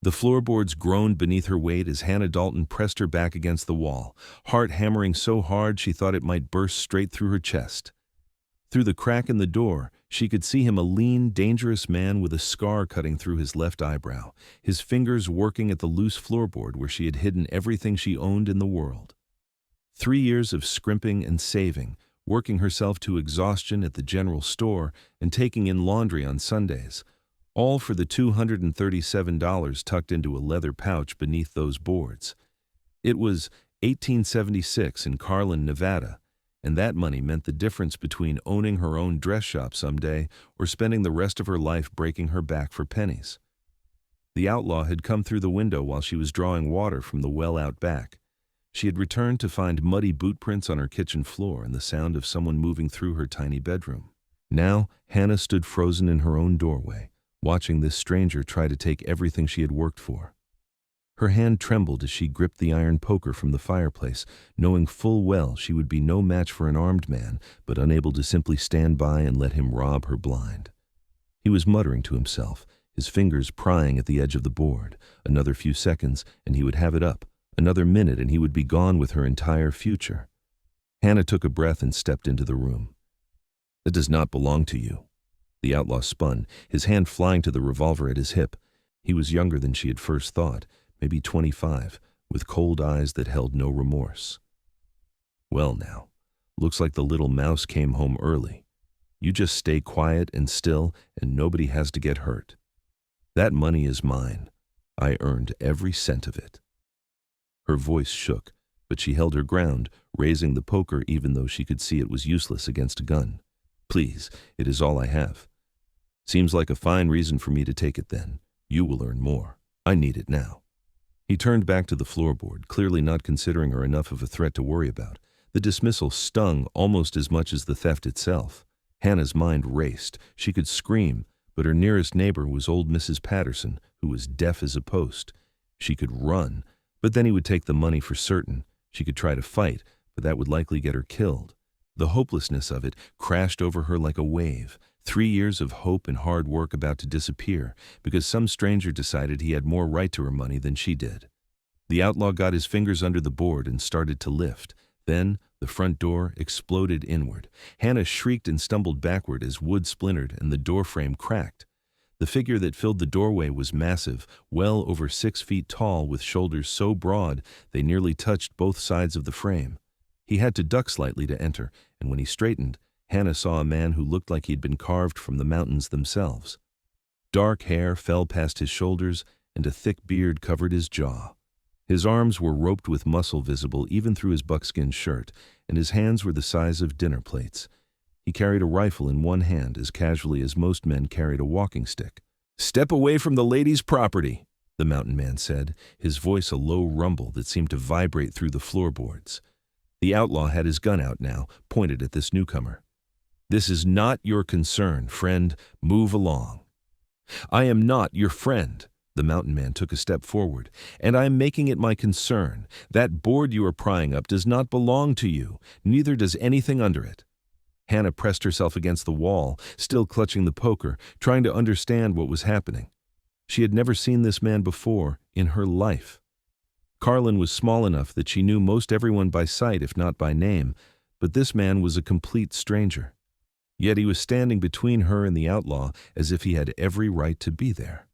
The floorboards groaned beneath her weight as Hannah Dalton pressed her back against the wall, heart hammering so hard she thought it might burst straight through her chest. Through the crack in the door, she could see him, a lean, dangerous man with a scar cutting through his left eyebrow, his fingers working at the loose floorboard where she had hidden everything she owned in the world. 3 years of scrimping and saving, working herself to exhaustion at the general store and taking in laundry on Sundays, all for the $237 tucked into a leather pouch beneath those boards. It was 1876 in Carlin, Nevada, and that money meant the difference between owning her own dress shop someday or spending the rest of her life breaking her back for pennies. The outlaw had come through the window while she was drawing water from the well out back. She had returned to find muddy boot prints on her kitchen floor and the sound of someone moving through her tiny bedroom. Now, Hannah stood frozen in her own doorway, watching this stranger try to take everything she had worked for. Her hand trembled as she gripped the iron poker from the fireplace, knowing full well she would be no match for an armed man, but unable to simply stand by and let him rob her blind. He was muttering to himself, his fingers prying at the edge of the board. Another few seconds, and he would have it up. Another minute, and he would be gone with her entire future. Hannah took a breath and stepped into the room. "That does not belong to you." The outlaw spun, his hand flying to the revolver at his hip. He was younger than she had first thought, maybe 25, with cold eyes that held no remorse. "Well now, looks like the little mouse came home early. You just stay quiet and still, and nobody has to get hurt. That money is mine. I earned every cent of it." Her voice shook, but she held her ground, raising the poker even though she could see it was useless against a gun. "Please, it is all I have." "Seems like a fine reason for me to take it then. You will earn more. I need it now." He turned back to the floorboard, clearly not considering her enough of a threat to worry about. The dismissal stung almost as much as the theft itself. Hannah's mind raced. She could scream, but her nearest neighbor was old Mrs. Patterson, who was deaf as a post. She could run, but then he would take the money for certain. She could try to fight, but that would likely get her killed. The hopelessness of it crashed over her like a wave. 3 years of hope and hard work about to disappear because some stranger decided he had more right to her money than she did. The outlaw got his fingers under the board and started to lift. Then the front door exploded inward. Hannah shrieked and stumbled backward as wood splintered and the door frame cracked. The figure that filled the doorway was massive, well over 6 feet tall, with shoulders so broad they nearly touched both sides of the frame. He had to duck slightly to enter, and when he straightened, Hannah saw a man who looked like he'd been carved from the mountains themselves. Dark hair fell past his shoulders, and a thick beard covered his jaw. His arms were roped with muscle visible even through his buckskin shirt, and his hands were the size of dinner plates. He carried a rifle in one hand as casually as most men carried a walking stick. "Step away from the lady's property," the mountain man said, his voice a low rumble that seemed to vibrate through the floorboards. The outlaw had his gun out now, pointed at this newcomer. "This is not your concern, friend. Move along." "I am not your friend." The mountain man took a step forward. "And I am making it my concern. That board you are prying up does not belong to you. Neither does anything under it." Hannah pressed herself against the wall, still clutching the poker, trying to understand what was happening. She had never seen this man before in her life. Carlin was small enough that she knew most everyone by sight, if not by name, but this man was a complete stranger. Yet he was standing between her and the outlaw as if he had every right to be there.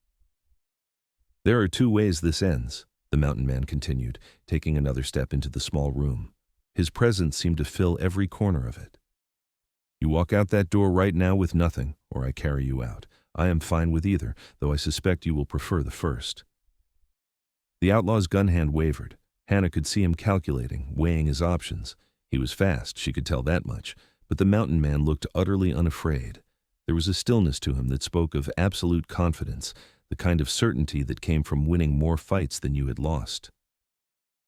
"There are 2 ways this ends," the mountain man continued, taking another step into the small room. His presence seemed to fill every corner of it. "You walk out that door right now with nothing, or I carry you out. I am fine with either, though I suspect you will prefer the first." The outlaw's gun hand wavered. Hannah could see him calculating, weighing his options. He was fast, she could tell that much, but the mountain man looked utterly unafraid. There was a stillness to him that spoke of absolute confidence, the kind of certainty that came from winning more fights than you had lost.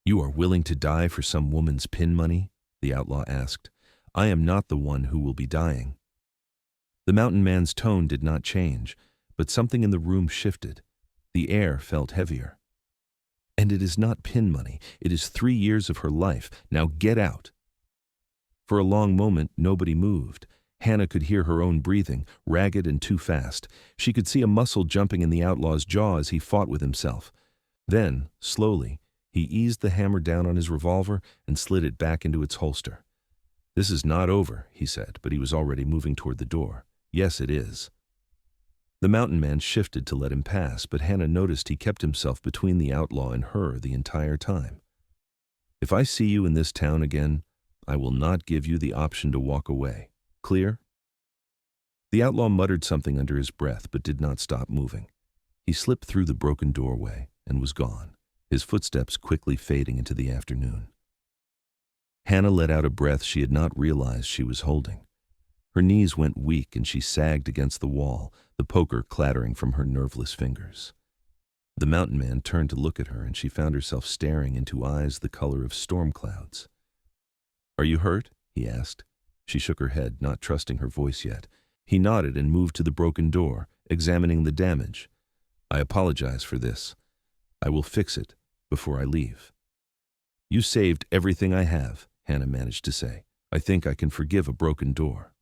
"You are willing to die for some woman's pin money?" the outlaw asked. "I am not the one who will be dying." The mountain man's tone did not change, but something in the room shifted. The air felt heavier. "And it is not pin money. It is 3 years of her life. Now get out." For a long moment, nobody moved. Hannah could hear her own breathing, ragged and too fast. She could see a muscle jumping in the outlaw's jaw as he fought with himself. Then, slowly, he eased the hammer down on his revolver and slid it back into its holster. "This is not over," he said, but he was already moving toward the door. "Yes, it is." The mountain man shifted to let him pass, but Hannah noticed he kept himself between the outlaw and her the entire time. "If I see you in this town again, I will not give you the option to walk away. Clear?" The outlaw muttered something under his breath, but did not stop moving. He slipped through the broken doorway and was gone, his footsteps quickly fading into the afternoon. Hannah let out a breath she had not realized she was holding. Her knees went weak and she sagged against the wall, the poker clattering from her nerveless fingers. The mountain man turned to look at her and she found herself staring into eyes the color of storm clouds. "Are you hurt?" he asked. She shook her head, not trusting her voice yet. He nodded and moved to the broken door, examining the damage. "I apologize for this. I will fix it before I leave." "You saved everything I have," Hannah managed to say. "I think I can forgive a broken door."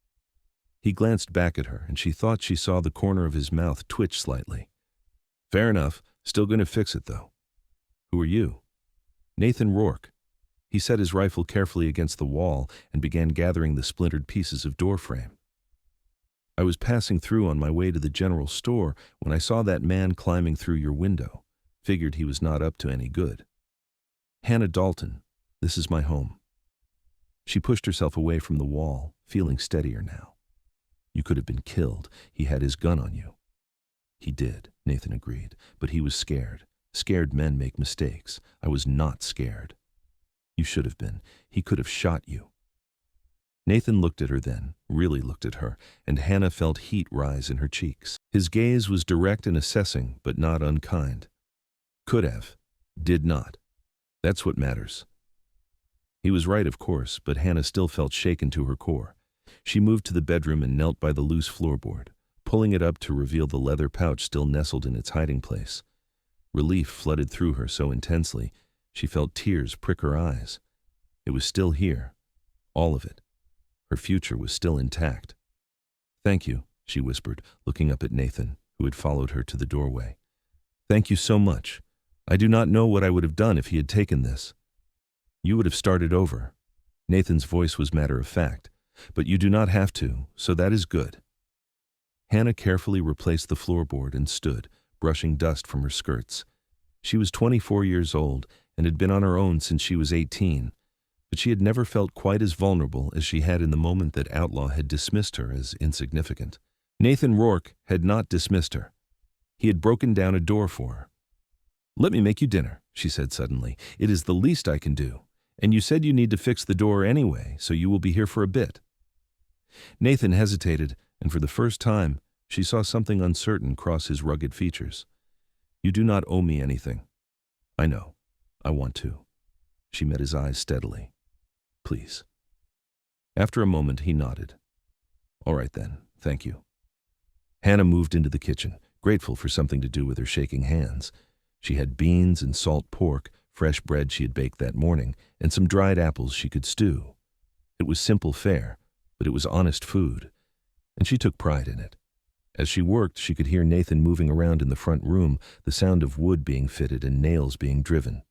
He glanced back at her, and she thought she saw the corner of his mouth twitch slightly. "Fair enough. Still going to fix it, though." "Who are you?" "Nathan Rourke." He set his rifle carefully against the wall and began gathering the splintered pieces of door frame. "I was passing through on my way to the general store when I saw that man climbing through your window. Figured he was not up to any good." "Hannah Dalton, this is my home." She pushed herself away from the wall, feeling steadier now. "You could have been killed. He had his gun on you." "He did," Nathan agreed, "but he was scared. Scared men make mistakes. I was not scared." "You should have been. He could have shot you." Nathan looked at her then, really looked at her, and Hannah felt heat rise in her cheeks. His gaze was direct and assessing, but not unkind. Could have. Did not. That's what matters. He was right, of course, but Hannah still felt shaken to her core. She moved to the bedroom and knelt by the loose floorboard, pulling it up to reveal the leather pouch still nestled in its hiding place. Relief flooded through her so intensely, she felt tears prick her eyes. It was still here. All of it. Her future was still intact. "Thank you," she whispered, looking up at Nathan, who had followed her to the doorway. "Thank you so much. I do not know what I would have done if he had taken this." "You would have started over." Nathan's voice was matter-of-fact. "But you do not have to, so that is good." Hannah carefully replaced the floorboard and stood, brushing dust from her skirts. She was 24 years old and had been on her own since she was 18, but she had never felt quite as vulnerable as she had in the moment that Outlaw had dismissed her as insignificant. Nathan Rourke had not dismissed her. He had broken down a door for her. "Let me make you dinner," she said suddenly. "It is the least I can do. And you said you need to fix the door anyway, so you will be here for a bit." Nathan hesitated, and for the first time, she saw something uncertain cross his rugged features. "You do not owe me anything." "I know. I want to." She met his eyes steadily. "Please." After a moment, he nodded. "All right then, thank you." Hannah moved into the kitchen, grateful for something to do with her shaking hands. She had beans and salt pork, fresh bread she had baked that morning, and some dried apples she could stew. It was simple fare, but it was honest food, and she took pride in it. As she worked, she could hear Nathan moving around in the front room, the sound of wood being fitted and nails being driven.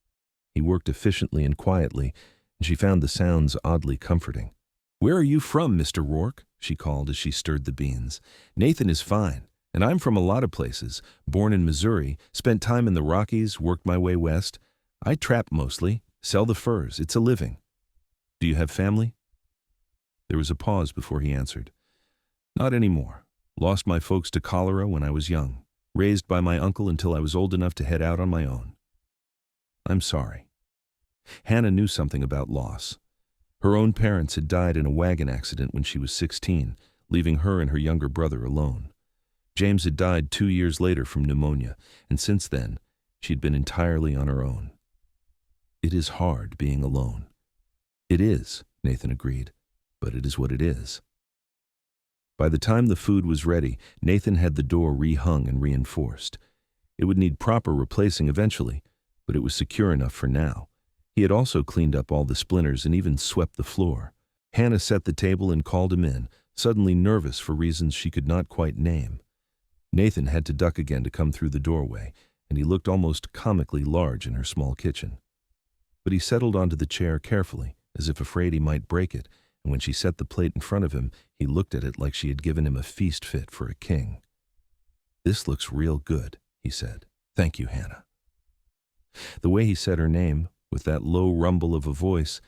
He worked efficiently and quietly, and she found the sounds oddly comforting. "Where are you from, Mr. Rourke?" she called as she stirred the beans. "Nathan is fine, and I'm from a lot of places. Born in Missouri, spent time in the Rockies, worked my way west. I trap mostly, sell the furs. It's a living. Do you have family?" There was a pause before he answered. "Not anymore. Lost my folks to cholera when I was young. Raised by my uncle until I was old enough to head out on my own." "I'm sorry." Hannah knew something about loss. Her own parents had died in a wagon accident when she was 16, leaving her and her younger brother alone. James had died 2 years later from pneumonia, and since then, she'd been entirely on her own. It is hard being alone. It is, Nathan agreed, but it is what it is. By the time the food was ready, Nathan had the door rehung and reinforced. It would need proper replacing eventually, but it was secure enough for now. He had also cleaned up all the splinters and even swept the floor. Hannah set the table and called him in, suddenly nervous for reasons she could not quite name. Nathan had to duck again to come through the doorway, and he looked almost comically large in her small kitchen. But he settled onto the chair carefully, as if afraid he might break it, and when she set the plate in front of him, he looked at it like she had given him a feast fit for a king. "This looks real good," he said. "Thank you, Hannah." The way he said her name, with that low rumble of a voice,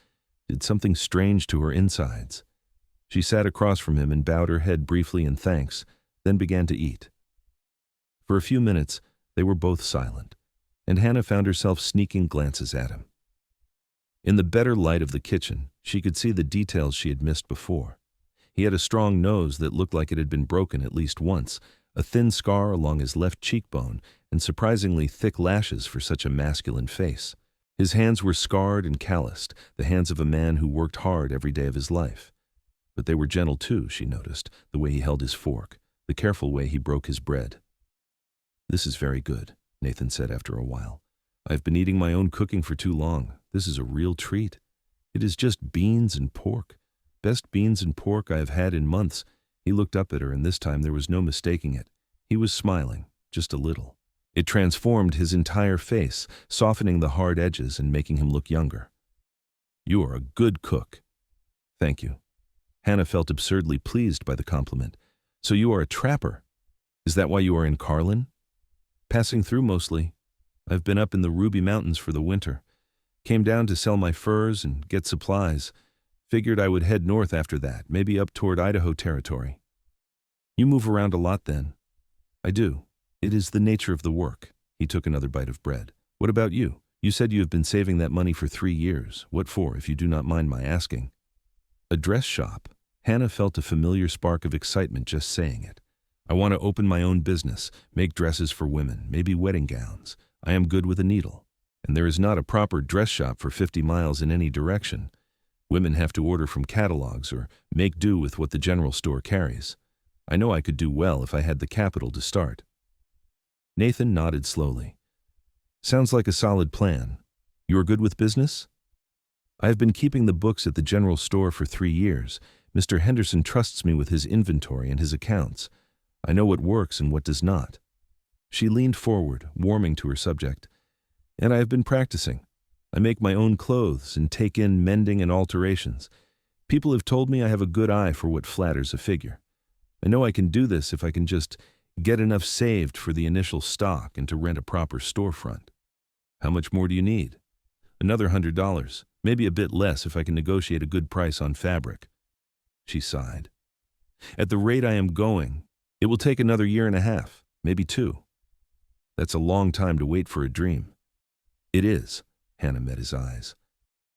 did something strange to her insides. She sat across from him and bowed her head briefly in thanks, then began to eat. For a few minutes, they were both silent, and Hannah found herself sneaking glances at him. In the better light of the kitchen, she could see the details she had missed before. He had a strong nose that looked like it had been broken at least once, a thin scar along his left cheekbone, and surprisingly thick lashes for such a masculine face. His hands were scarred and calloused, the hands of a man who worked hard every day of his life. But they were gentle too, she noticed, the way he held his fork, the careful way he broke his bread. "This is very good," Nathan said after a while. "I've been eating my own cooking for too long. This is a real treat. It is just beans and pork. Best beans and pork I have had in months." He looked up at her, and this time there was no mistaking it. He was smiling, just a little. It transformed his entire face, softening the hard edges and making him look younger. "You are a good cook." "Thank you." Hannah felt absurdly pleased by the compliment. "So you are a trapper. Is that why you are in Carlin?" "Passing through mostly. I've been up in the Ruby Mountains for the winter. Came down to sell my furs and get supplies. Figured I would head north after that, maybe up toward Idaho territory." "You move around a lot then." "I do. It is the nature of the work." He took another bite of bread. "What about you? You said you have been saving that money for 3 years. What for, if you do not mind my asking?" "A dress shop." Hannah felt a familiar spark of excitement just saying it. "I want to open my own business, make dresses for women, maybe wedding gowns. I am good with a needle. And there is not a proper dress shop for 50 miles in any direction. Women have to order from catalogs or make do with what the general store carries. I know I could do well if I had the capital to start." Nathan nodded slowly. "Sounds like a solid plan. You are good with business?" "I have been keeping the books at the general store for 3 years. Mr. Henderson trusts me with his inventory and his accounts. I know what works and what does not." She leaned forward, warming to her subject. "And I have been practicing. I make my own clothes and take in mending and alterations. People have told me I have a good eye for what flatters a figure. I know I can do this if I can just get enough saved for the initial stock and to rent a proper storefront." "How much more do you need?" "Another $100, maybe a bit less if I can negotiate a good price on fabric." She sighed. "At the rate I am going, it will take another 1.5 years, maybe 2. That's a long time to wait for a dream." "It is." Hannah met his eyes.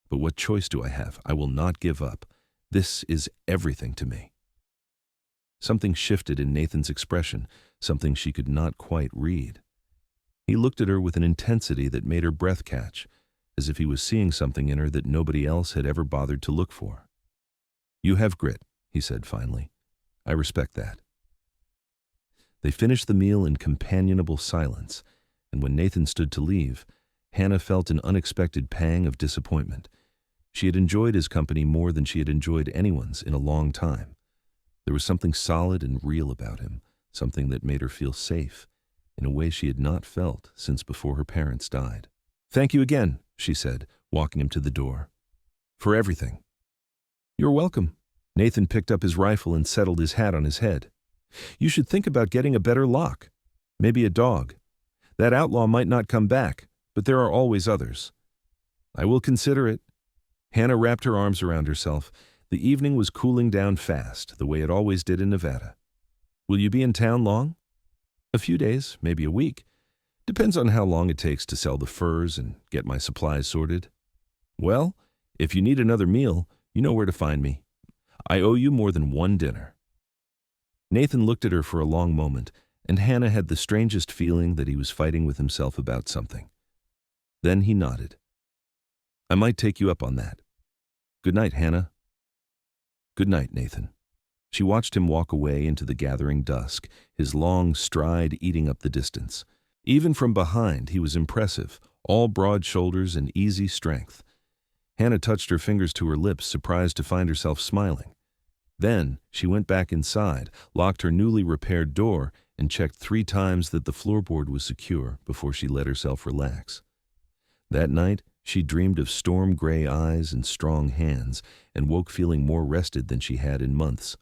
"But what choice do I have? I will not give up. This is everything to me." Something shifted in Nathan's expression, something she could not quite read. He looked at her with an intensity that made her breath catch, as if he was seeing something in her that nobody else had ever bothered to look for. "You have grit," he said finally. "I respect that." They finished the meal in companionable silence, and when Nathan stood to leave, Hannah felt an unexpected pang of disappointment. She had enjoyed his company more than she had enjoyed anyone's in a long time. There was something solid and real about him, something that made her feel safe, in a way she had not felt since before her parents died. "Thank you again," she said, walking him to the door. "For everything." "You're welcome." Nathan picked up his rifle and settled his hat on his head. "You should think about getting a better lock. Maybe a dog. That outlaw might not come back, but there are always others." "I will consider it." Hannah wrapped her arms around herself. The evening was cooling down fast, the way it always did in Nevada. "Will you be in town long?" "A few days, maybe a week. Depends on how long it takes to sell the furs and get my supplies sorted." "Well, if you need another meal, you know where to find me. I owe you more than one dinner." Nathan looked at her for a long moment, and Hannah had the strangest feeling that he was fighting with himself about something. Then he nodded. "I might take you up on that. Good night, Hannah." "Good night, Nathan." She watched him walk away into the gathering dusk, his long stride eating up the distance. Even from behind, he was impressive, all broad shoulders and easy strength. Hannah touched her fingers to her lips, surprised to find herself smiling. Then she went back inside, locked her newly repaired door, and checked 3 times that the floorboard was secure before she let herself relax. That night, she dreamed of storm-gray eyes and strong hands, and woke feeling more rested than she had in months.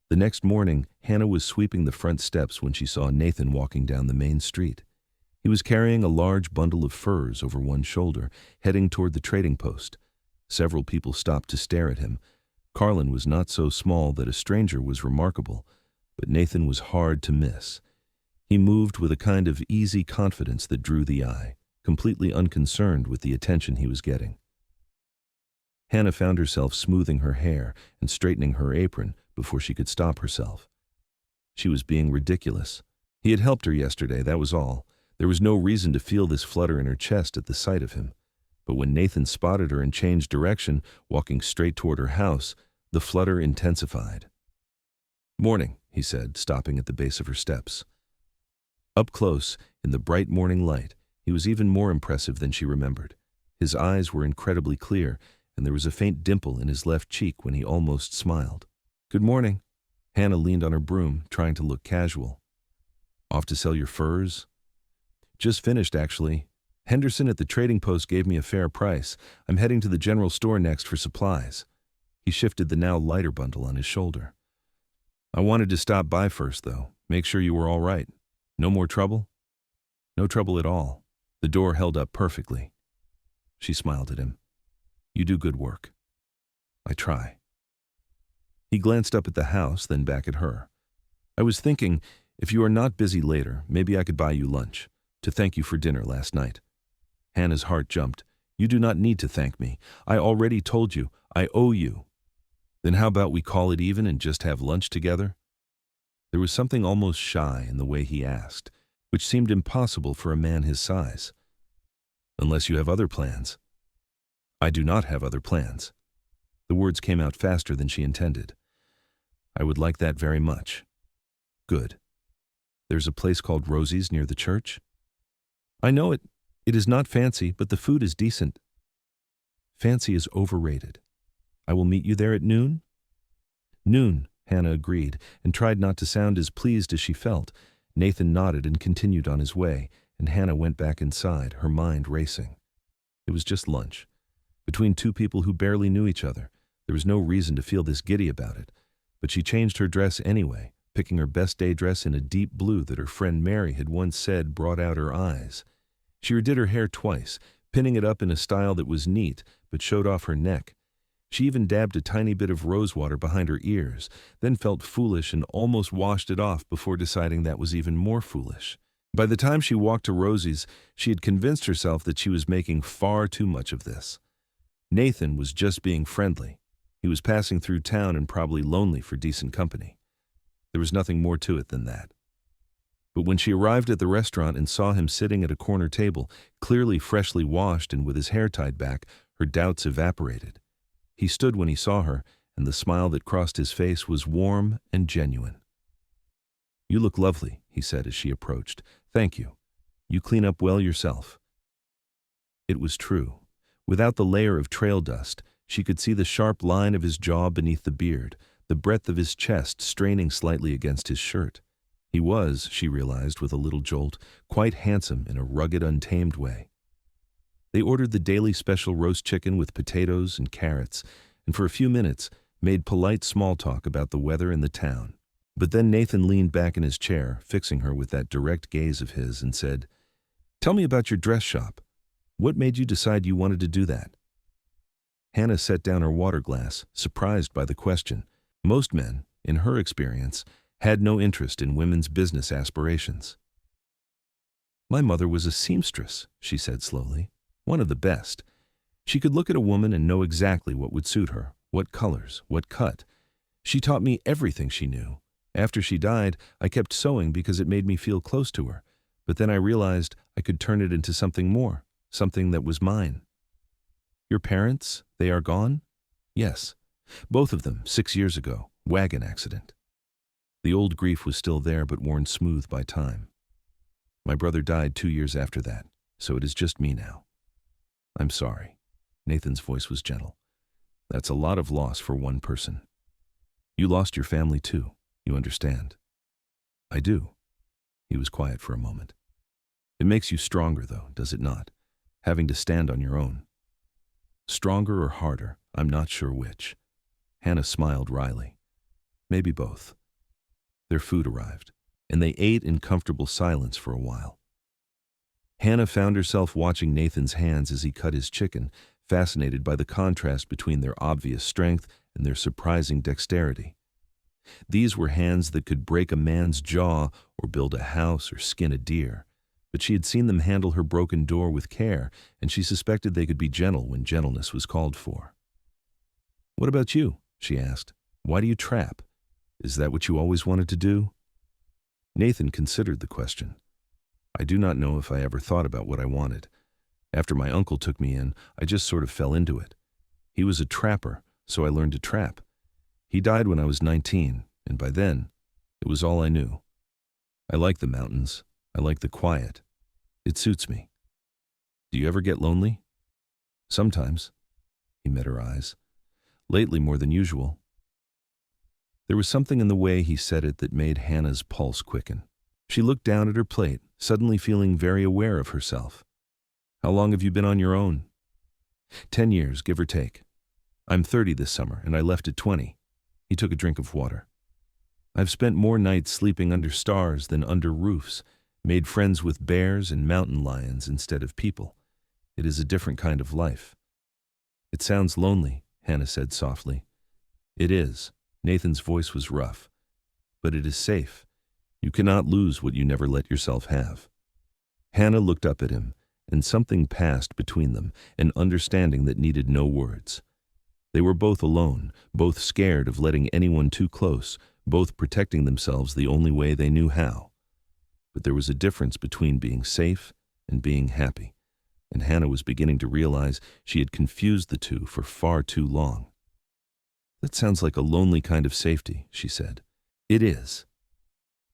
The next morning, Hannah was sweeping the front steps when she saw Nathan walking down the main street. He was carrying a large bundle of furs over one shoulder, heading toward the trading post. Several people stopped to stare at him. Carlin was not so small that a stranger was remarkable, but Nathan was hard to miss. He moved with a kind of easy confidence that drew the eye, completely unconcerned with the attention he was getting. Hannah found herself smoothing her hair and straightening her apron before she could stop herself. She was being ridiculous. He had helped her yesterday, that was all. There was no reason to feel this flutter in her chest at the sight of him. But when Nathan spotted her and changed direction, walking straight toward her house, the flutter intensified. "Morning," he said, stopping at the base of her steps. Up close, in the bright morning light, he was even more impressive than she remembered. His eyes were incredibly clear, and there was a faint dimple in his left cheek when he almost smiled. "Good morning." Hannah leaned on her broom, trying to look casual. "Off to sell your furs?" "Just finished, actually. Henderson at the trading post gave me a fair price. I'm heading to the general store next for supplies." He shifted the now lighter bundle on his shoulder. "I wanted to stop by first, though. Make sure you were all right. No more trouble?" "No trouble at all. The door held up perfectly." She smiled at him. "You do good work." "I try." He glanced up at the house, then back at her. "I was thinking, if you are not busy later, maybe I could buy you lunch, to thank you for dinner last night." Hannah's heart jumped. "You do not need to thank me. I already told you. I owe you." "Then how about we call it even and just have lunch together?" There was something almost shy in the way he asked, which seemed impossible for a man his size. "Unless you have other plans." "I do not have other plans." The words came out faster than she intended. "I would like that very much." "Good. There's a place called Rosie's near the church?" "I know it. It is not fancy, but the food is decent." "Fancy is overrated. I will meet you there at noon?" "Noon," Hannah agreed, and tried not to sound as pleased as she felt. Nathan nodded and continued on his way, and Hannah went back inside, her mind racing. It was just lunch. Between 2 people who barely knew each other, there was no reason to feel this giddy about it. But she changed her dress anyway, picking her best day dress in a deep blue that her friend Mary had once said brought out her eyes. She redid her hair twice, pinning it up in a style that was neat but showed off her neck. She even dabbed a tiny bit of rosewater behind her ears, then felt foolish and almost washed it off before deciding that was even more foolish. By the time she walked to Rosie's, she had convinced herself that she was making far too much of this. Nathan was just being friendly. He was passing through town and probably lonely for decent company. There was nothing more to it than that. But when she arrived at the restaurant and saw him sitting at a corner table, clearly freshly washed and with his hair tied back, her doubts evaporated. He stood when he saw her, and the smile that crossed his face was warm and genuine. "You look lovely," he said as she approached. "Thank you. You clean up well yourself." It was true. Without the layer of trail dust, she could see the sharp line of his jaw beneath the beard, the breadth of his chest straining slightly against his shirt. He was, she realized with a little jolt, quite handsome in a rugged, untamed way. They ordered the daily special roast chicken with potatoes and carrots, and for a few minutes made polite small talk about the weather in the town. But then Nathan leaned back in his chair, fixing her with that direct gaze of his, and said, "Tell me about your dress shop. What made you decide you wanted to do that?" Hannah set down her water glass, surprised by the question. Most men, in her experience, had no interest in women's business aspirations. "My mother was a seamstress," she said slowly. "One of the best. She could look at a woman and know exactly what would suit her, what colors, what cut. She taught me everything she knew. After she died, I kept sewing because it made me feel close to her, but then I realized I could turn it into something more, something that was mine." "Your parents, they are gone?" "Yes. Both of them, 6 years ago. Wagon accident." The old grief was still there but worn smooth by time. "My brother died 2 years after that, so it is just me now." "I'm sorry." Nathan's voice was gentle. "That's a lot of loss for one person." You lost your family too, you understand. I do. He was quiet for a moment. It makes you stronger, though, does it not? Having to stand on your own. Stronger or harder, I'm not sure which. Hannah smiled wryly. Maybe both. Their food arrived, and they ate in comfortable silence for a while. Hannah found herself watching Nathan's hands as he cut his chicken, fascinated by the contrast between their obvious strength and their surprising dexterity. These were hands that could break a man's jaw or build a house or skin a deer, but she had seen them handle her broken door with care, and she suspected they could be gentle when gentleness was called for. "What about you?" she asked. "Why do you trap? Is that what you always wanted to do?" Nathan considered the question. "I do not know if I ever thought about what I wanted. After my uncle took me in, I just sort of fell into it. He was a trapper, so I learned to trap. He died when I was 19, and by then, it was all I knew. I like the mountains. I like the quiet. It suits me. Do you ever get lonely?" "Sometimes." He met her eyes. "Lately more than usual." There was something in the way he said it that made Hannah's pulse quicken. She looked down at her plate, suddenly feeling very aware of herself. "How long have you been on your own?" 10 years, give or take. I'm 30 this summer, and I left at 20. He took a drink of water. "I've spent more nights sleeping under stars than under roofs, made friends with bears and mountain lions instead of people. It is a different kind of life." "It sounds lonely," Hannah said softly. "It is." Nathan's voice was rough. "But it is safe. You cannot lose what you never let yourself have." Hannah looked up at him, and something passed between them, an understanding that needed no words. They were both alone, both scared of letting anyone too close, both protecting themselves the only way they knew how. But there was a difference between being safe and being happy, and Hannah was beginning to realize she had confused the two for far too long. "That sounds like a lonely kind of safety," she said. "It is."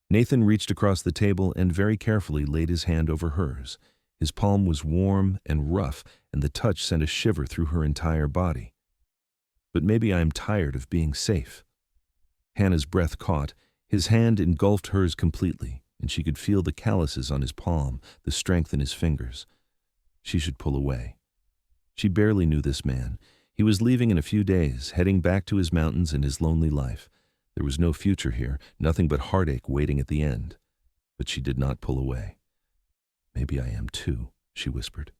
Nathan reached across the table and very carefully laid his hand over hers. His palm was warm and rough, and the touch sent a shiver through her entire body. "But maybe I am tired of being safe." Hannah's breath caught. His hand engulfed hers completely, and she could feel the calluses on his palm, the strength in his fingers. She should pull away. She barely knew this man. He was leaving in a few days, heading back to his mountains and his lonely life. There was no future here, nothing but heartache waiting at the end. But she did not pull away. "Maybe I am too," she whispered.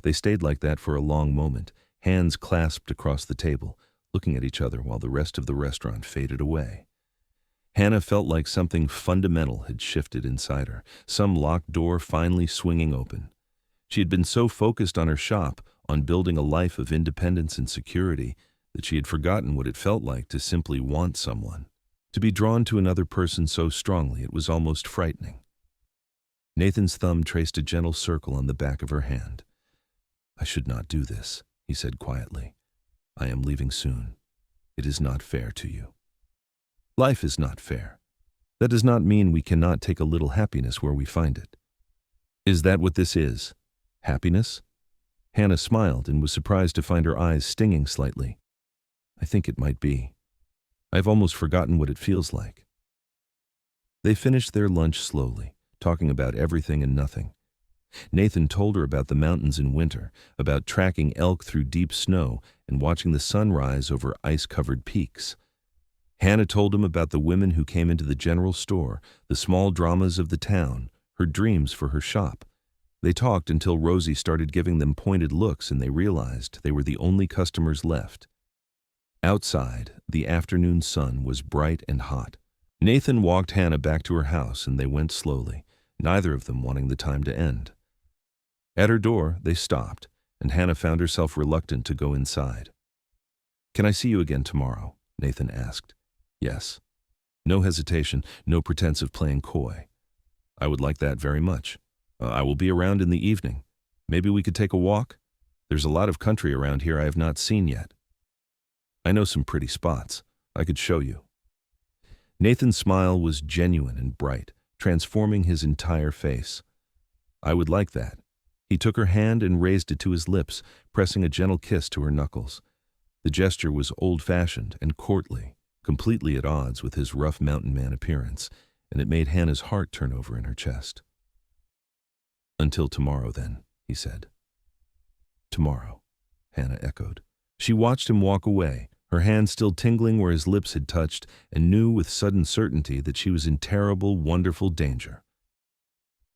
They stayed like that for a long moment, hands clasped across the table, looking at each other while the rest of the restaurant faded away. Hannah felt like something fundamental had shifted inside her, some locked door finally swinging open. She had been so focused on her shop, on building a life of independence and security, that she had forgotten what it felt like to simply want someone. To be drawn to another person so strongly it was almost frightening. Nathan's thumb traced a gentle circle on the back of her hand. "I should not do this," he said quietly. "I am leaving soon. It is not fair to you." Life is not fair. That does not mean we cannot take a little happiness where we find it. Is that what this is? Happiness? Hannah smiled and was surprised to find her eyes stinging slightly. "I think it might be. I've almost forgotten what it feels like." They finished their lunch slowly, talking about everything and nothing. Nathan told her about the mountains in winter, about tracking elk through deep snow and watching the sun rise over ice-covered peaks. Hannah told him about the women who came into the general store, the small dramas of the town, her dreams for her shop. They talked until Rosie started giving them pointed looks and they realized they were the only customers left. Outside, the afternoon sun was bright and hot. Nathan walked Hannah back to her house and they went slowly, neither of them wanting the time to end. At her door, they stopped, and Hannah found herself reluctant to go inside. "Can I see you again tomorrow?" Nathan asked. "Yes." No hesitation, no pretense of playing coy. "I would like that very much. I will be around in the evening. Maybe we could take a walk? There's a lot of country around here I have not seen yet. I know some pretty spots. I could show you." Nathan's smile was genuine and bright, transforming his entire face. "I would like that." He took her hand and raised it to his lips, pressing a gentle kiss to her knuckles. The gesture was old-fashioned and courtly, completely at odds with his rough mountain man appearance, and it made Hannah's heart turn over in her chest. "Until tomorrow, then," he said. "Tomorrow," Hannah echoed. She watched him walk away, her hand still tingling where his lips had touched, and knew with sudden certainty that she was in terrible, wonderful danger.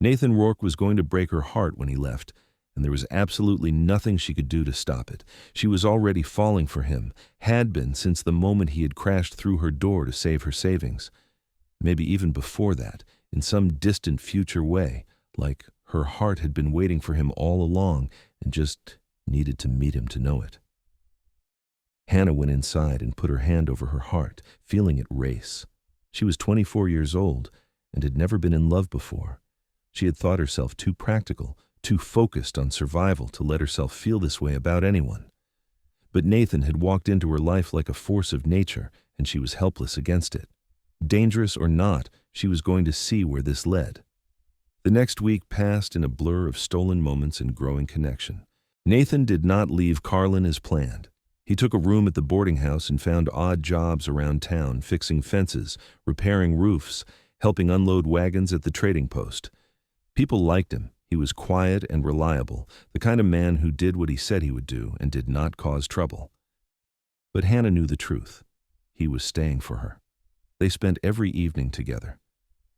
Nathan Rourke was going to break her heart when he left, and there was absolutely nothing she could do to stop it. She was already falling for him, had been since the moment he had crashed through her door to save her savings. Maybe even before that, in some distant future way, like her heart had been waiting for him all along and just needed to meet him to know it. Hannah went inside and put her hand over her heart, feeling it race. She was 24 years old and had never been in love before. She had thought herself too practical, too focused on survival to let herself feel this way about anyone. But Nathan had walked into her life like a force of nature, and she was helpless against it. Dangerous or not, she was going to see where this led. The next week passed in a blur of stolen moments and growing connection. Nathan did not leave Carlin as planned. He took a room at the boarding house and found odd jobs around town, fixing fences, repairing roofs, helping unload wagons at the trading post. People liked him. He was quiet and reliable, the kind of man who did what he said he would do and did not cause trouble. But Hannah knew the truth. He was staying for her. They spent every evening together.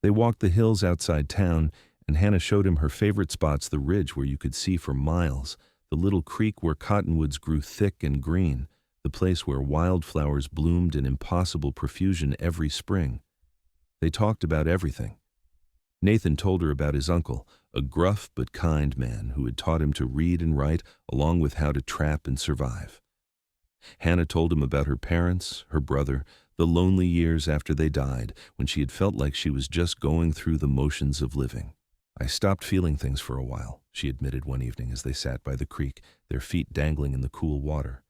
They walked the hills outside town, and Hannah showed him her favorite spots, the ridge where you could see for miles, the little creek where cottonwoods grew thick and green, the place where wildflowers bloomed in impossible profusion every spring. They talked about everything. Nathan told her about his uncle, a gruff but kind man who had taught him to read and write, along with how to trap and survive. Hannah told him about her parents, her brother, the lonely years after they died, when she had felt like she was just going through the motions of living. "I stopped feeling things for a while," she admitted one evening as they sat by the creek, their feet dangling in the cool water.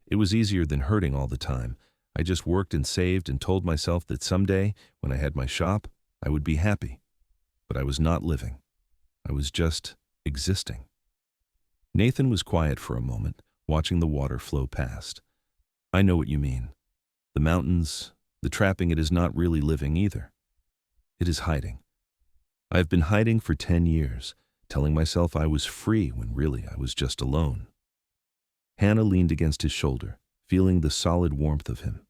"It was easier than hurting all the time. I just worked and saved and told myself that someday, when I had my shop, I would be happy. But I was not living. I was just existing." Nathan was quiet for a moment, watching the water flow past. "I know what you mean. The mountains, the trapping, it is not really living either. It is hiding. I have been hiding for 10 years, telling myself I was free when really I was just alone." Hannah leaned against his shoulder, feeling the solid warmth of him.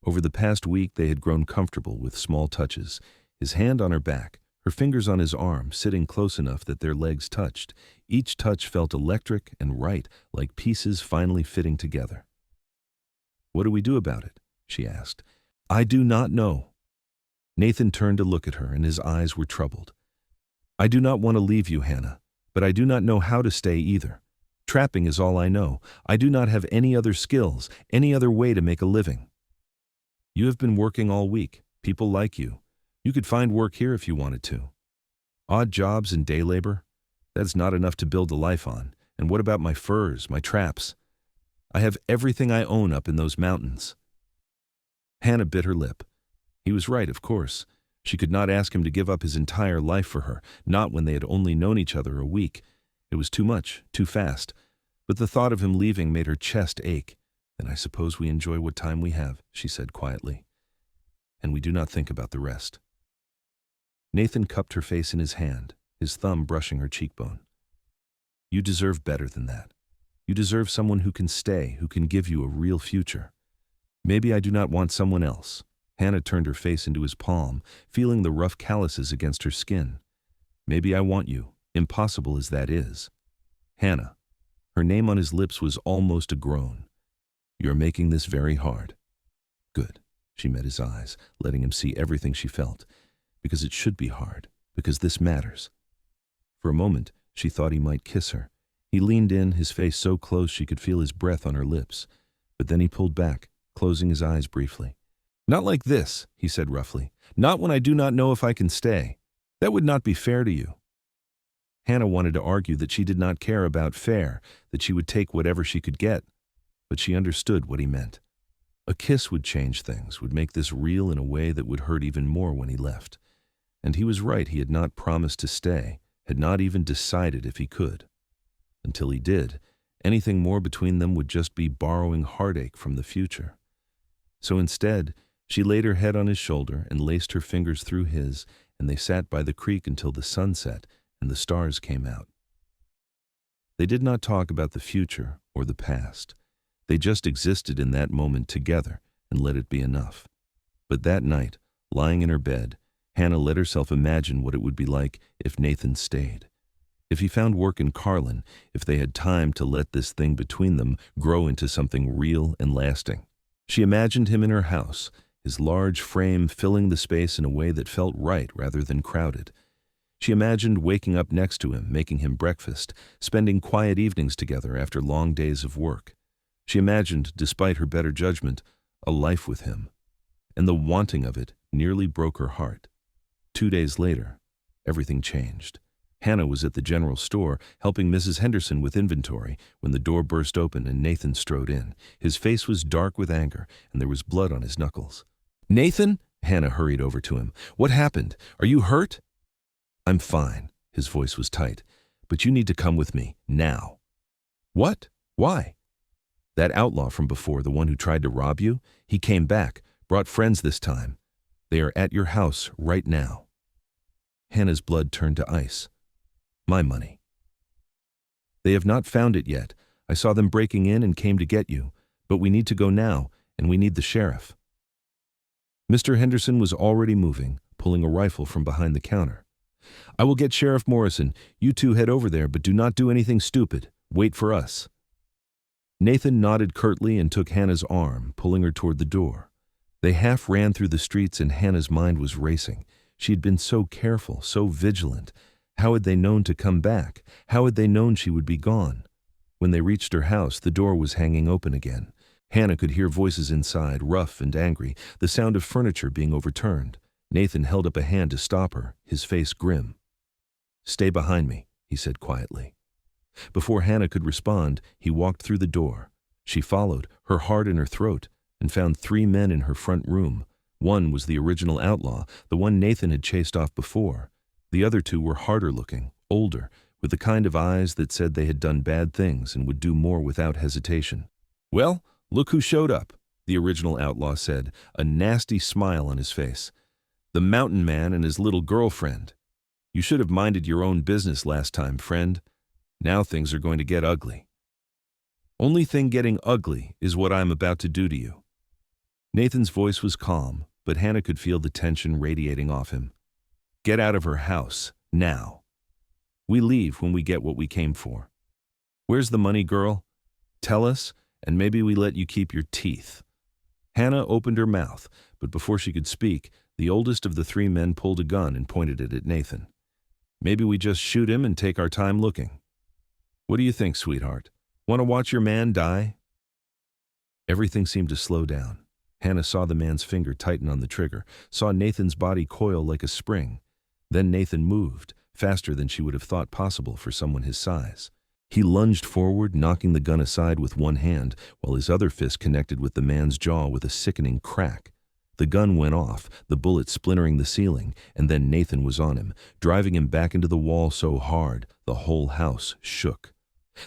Over the past week they had grown comfortable with small touches, his hand on her back, her fingers on his arm, sitting close enough that their legs touched. Each touch felt electric and right, like pieces finally fitting together. "What do we do about it?" she asked. "I do not know." Nathan turned to look at her, and his eyes were troubled. "I do not want to leave you, Hannah, but I do not know how to stay either. Trapping is all I know. I do not have any other skills, any other way to make a living. You have been working all week. People like you. You could find work here if you wanted to. Odd jobs and day labor, that's not enough to build a life on. And what about my furs, my traps? I have everything I own up in those mountains." Hannah bit her lip. He was right, of course. She could not ask him to give up his entire life for her, not when they had only known each other a week. It was too much, too fast. But the thought of him leaving made her chest ache. "Then I suppose we enjoy what time we have," she said quietly. "And we do not think about the rest." Nathan cupped her face in his hand, his thumb brushing her cheekbone. "You deserve better than that. You deserve someone who can stay, who can give you a real future. Maybe I do not want someone else." Hannah turned her face into his palm, feeling the rough calluses against her skin. "Maybe I want you, impossible as that is. Hannah." Her name on his lips was almost a groan. "You're making this very hard." "Good." She met his eyes, letting him see everything she felt. "Because it should be hard, because this matters." For a moment, she thought he might kiss her. He leaned in, his face so close she could feel his breath on her lips. But then he pulled back, closing his eyes briefly. "Not like this," he said roughly. "Not when I do not know if I can stay. That would not be fair to you." Hannah wanted to argue that she did not care about fair, that she would take whatever she could get. But she understood what he meant. A kiss would change things, would make this real in a way that would hurt even more when he left. And he was right, he had not promised to stay, had not even decided if he could. Until he did, anything more between them would just be borrowing heartache from the future. So instead, she laid her head on his shoulder and laced her fingers through his, and they sat by the creek until the sun set and the stars came out. They did not talk about the future or the past. They just existed in that moment together and let it be enough. But that night, lying in her bed, Hannah let herself imagine what it would be like if Nathan stayed. If he found work in Carlin, if they had time to let this thing between them grow into something real and lasting. She imagined him in her house, his large frame filling the space in a way that felt right rather than crowded. She imagined waking up next to him, making him breakfast, spending quiet evenings together after long days of work. She imagined, despite her better judgment, a life with him. And the wanting of it nearly broke her heart. 2 days later, everything changed. Hannah was at the general store, helping Mrs. Henderson with inventory, when the door burst open and Nathan strode in. His face was dark with anger, and there was blood on his knuckles. "Nathan?" Hannah hurried over to him. "What happened? Are you hurt?" "I'm fine." His voice was tight. "But you need to come with me, now." "What? Why?" "That outlaw from before, the one who tried to rob you, he came back, brought friends this time. They are at your house right now." Hannah's blood turned to ice. "My money." "They have not found it yet. I saw them breaking in and came to get you. But we need to go now, and we need the sheriff." Mr. Henderson was already moving, pulling a rifle from behind the counter. "I will get Sheriff Morrison. You two head over there, but do not do anything stupid. Wait for us." Nathan nodded curtly and took Hannah's arm, pulling her toward the door. They half ran through the streets and Hannah's mind was racing. She had been so careful, so vigilant. How had they known to come back? How had they known she would be gone? When they reached her house, the door was hanging open again. Hannah could hear voices inside, rough and angry, the sound of furniture being overturned. Nathan held up a hand to stop her, his face grim. "Stay behind me," he said quietly. Before Hannah could respond, he walked through the door. She followed, her heart in her throat, and found 3 men in her front room. One was the original outlaw, the one Nathan had chased off before. The other 2 were harder looking, older, with the kind of eyes that said they had done bad things and would do more without hesitation. "Well, look who showed up," the original outlaw said, a nasty smile on his face. "The mountain man and his little girlfriend. You should have minded your own business last time, friend. Now things are going to get ugly." "Only thing getting ugly is what I am about to do to you." Nathan's voice was calm, but Hannah could feel the tension radiating off him. "Get out of her house, now. We leave when we get what we came for. Where's the money, girl? Tell us, and maybe we let you keep your teeth." Hannah opened her mouth, but before she could speak, the oldest of the 3 men pulled a gun and pointed it at Nathan. "Maybe we just shoot him and take our time looking. What do you think, sweetheart? Want to watch your man die?" Everything seemed to slow down. Hannah saw the man's finger tighten on the trigger, saw Nathan's body coil like a spring. Then Nathan moved, faster than she would have thought possible for someone his size. He lunged forward, knocking the gun aside with one hand, while his other fist connected with the man's jaw with a sickening crack. The gun went off, the bullet splintering the ceiling, and then Nathan was on him, driving him back into the wall so hard the whole house shook.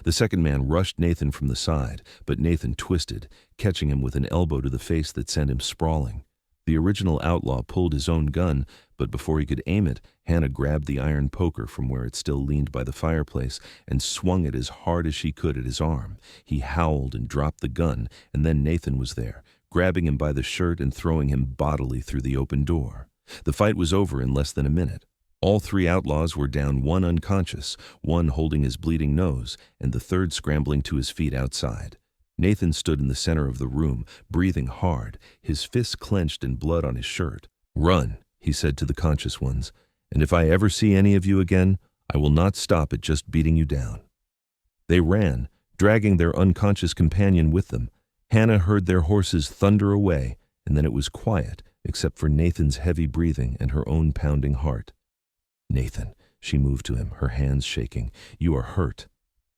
The second man rushed Nathan from the side, but Nathan twisted, catching him with an elbow to the face that sent him sprawling. The original outlaw pulled his own gun, but before he could aim it, Hannah grabbed the iron poker from where it still leaned by the fireplace and swung it as hard as she could at his arm. He howled and dropped the gun, and then Nathan was there, grabbing him by the shirt and throwing him bodily through the open door. The fight was over in less than a minute. All 3 outlaws were down, one unconscious, one holding his bleeding nose, and the third scrambling to his feet outside. Nathan stood in the center of the room, breathing hard, his fists clenched and blood on his shirt. "Run," he said to the conscious ones, "and if I ever see any of you again, I will not stop at just beating you down." They ran, dragging their unconscious companion with them. Hannah heard their horses thunder away, and then it was quiet, except for Nathan's heavy breathing and her own pounding heart. "Nathan," she moved to him, her hands shaking, "you are hurt."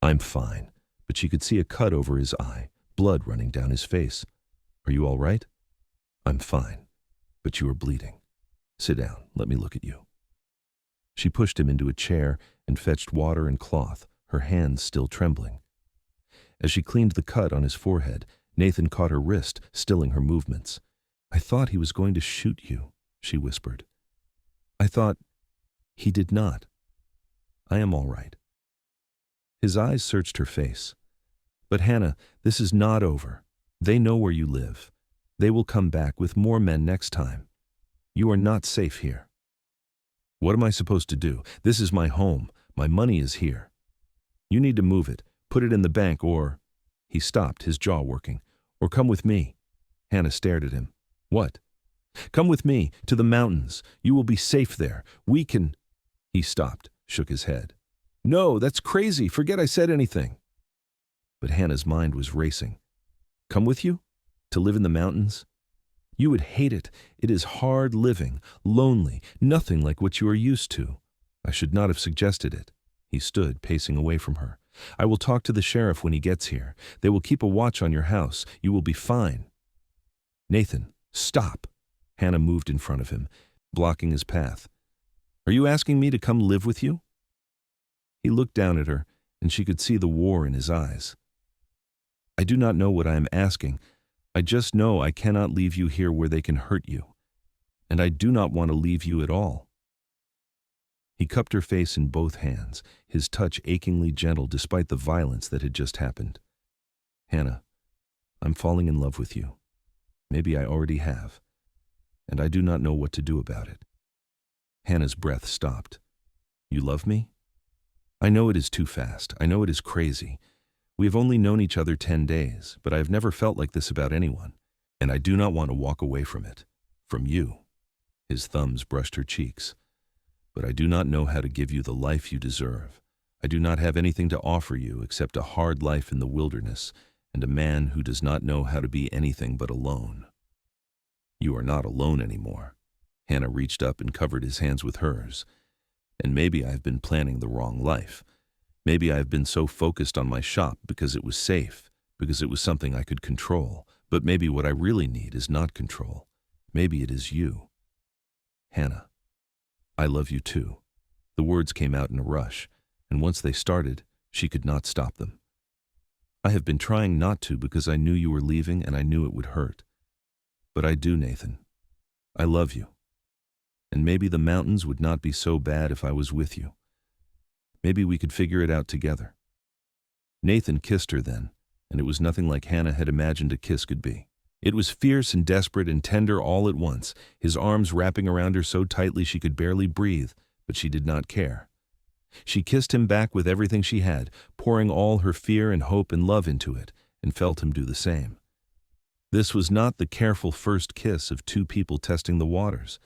"I'm fine." But she could see a cut over his eye, blood running down his face. "Are you all right?" "I'm fine, but you are bleeding. Sit down, let me look at you." She pushed him into a chair and fetched water and cloth, her hands still trembling. As she cleaned the cut on his forehead, Nathan caught her wrist, stilling her movements. I thought he was going to shoot you, she whispered. I thought he did not. I am all right. His eyes searched her face. But Hannah, this is not over. They know where you live. They will come back with more men next time. You are not safe here. What am I supposed to do? This is my home. My money is here. You need to move it, put it in the bank, or... He stopped, his jaw working. Or come with me. Hannah stared at him. What? Come with me, to the mountains. You will be safe there. We can... He stopped, shook his head. No, that's crazy. Forget I said anything. But Hannah's mind was racing. Come with you? To live in the mountains? You would hate it. It is hard living, lonely, nothing like what you are used to. I should not have suggested it. He stood, pacing away from her. I will talk to the sheriff when he gets here. They will keep a watch on your house. You will be fine. Nathan, stop. Hannah moved in front of him, blocking his path. Are you asking me to come live with you? He looked down at her, and she could see the war in his eyes. I do not know what I am asking. I just know I cannot leave you here where they can hurt you. And I do not want to leave you at all. He cupped her face in both hands, his touch achingly gentle despite the violence that had just happened. Hannah, I'm falling in love with you. Maybe I already have. And I do not know what to do about it. Hannah's breath stopped. You love me? I know it is too fast. I know it is crazy. We have only known each other 10 days, but I have never felt like this about anyone. And I do not want to walk away from it. From you. His thumbs brushed her cheeks. But I do not know how to give you the life you deserve. I do not have anything to offer you except a hard life in the wilderness and a man who does not know how to be anything but alone. You are not alone anymore. Hannah reached up and covered his hands with hers. And maybe I have been planning the wrong life. Maybe I have been so focused on my shop because it was safe, because it was something I could control. But maybe what I really need is not control. Maybe it is you. Hannah, I love you too. The words came out in a rush, and once they started, she could not stop them. I have been trying not to because I knew you were leaving and I knew it would hurt. But I do, Nathan. I love you. And maybe the mountains would not be so bad if I was with you. Maybe we could figure it out together. Nathan kissed her then, and it was nothing like Hannah had imagined a kiss could be. It was fierce and desperate and tender all at once, his arms wrapping around her so tightly she could barely breathe, but she did not care. She kissed him back with everything she had, pouring all her fear and hope and love into it, and felt him do the same. This was not the careful first kiss of two people testing the waters.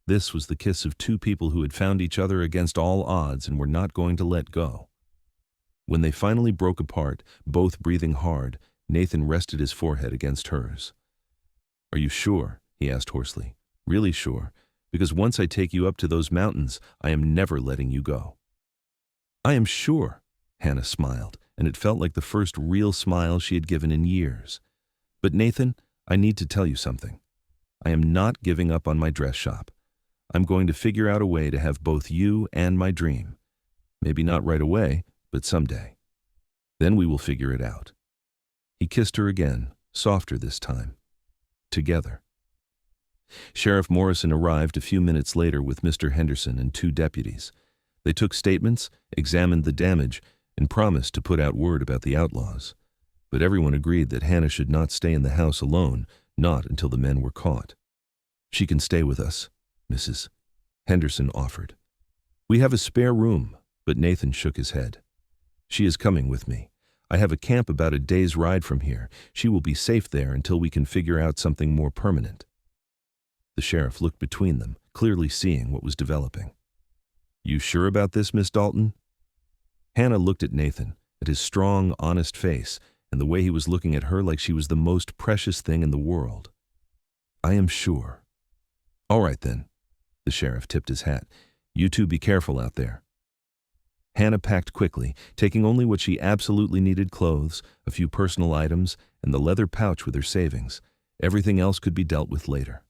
This was the kiss of two people who had found each other against all odds and were not going to let go. When they finally broke apart, both breathing hard, Nathan rested his forehead against hers. Are you sure? He asked hoarsely. Really sure? Because once I take you up to those mountains, I am never letting you go. I am sure, Hannah smiled, and it felt like the first real smile she had given in years. But Nathan, I need to tell you something. I am not giving up on my dress shop. I'm going to figure out a way to have both you and my dream. Maybe not right away, but someday. Then we will figure it out. He kissed her again, softer this time. Together. Sheriff Morrison arrived a few minutes later with Mr. Henderson and 2 deputies. They took statements, examined the damage, and promised to put out word about the outlaws. But everyone agreed that Hannah should not stay in the house alone, not until the men were caught. She can stay with us, Mrs. Henderson offered. We have a spare room, but Nathan shook his head. She is coming with me. I have a camp about a day's ride from here. She will be safe there until we can figure out something more permanent. The sheriff looked between them, clearly seeing what was developing. You sure about this, Miss Dalton? Hannah looked at Nathan, at his strong, honest face, and the way he was looking at her like she was the most precious thing in the world. I am sure. All right then. The sheriff tipped his hat. You two be careful out there. Hannah packed quickly, taking only what she absolutely needed: clothes, a few personal items, and the leather pouch with her savings. Everything else could be dealt with later.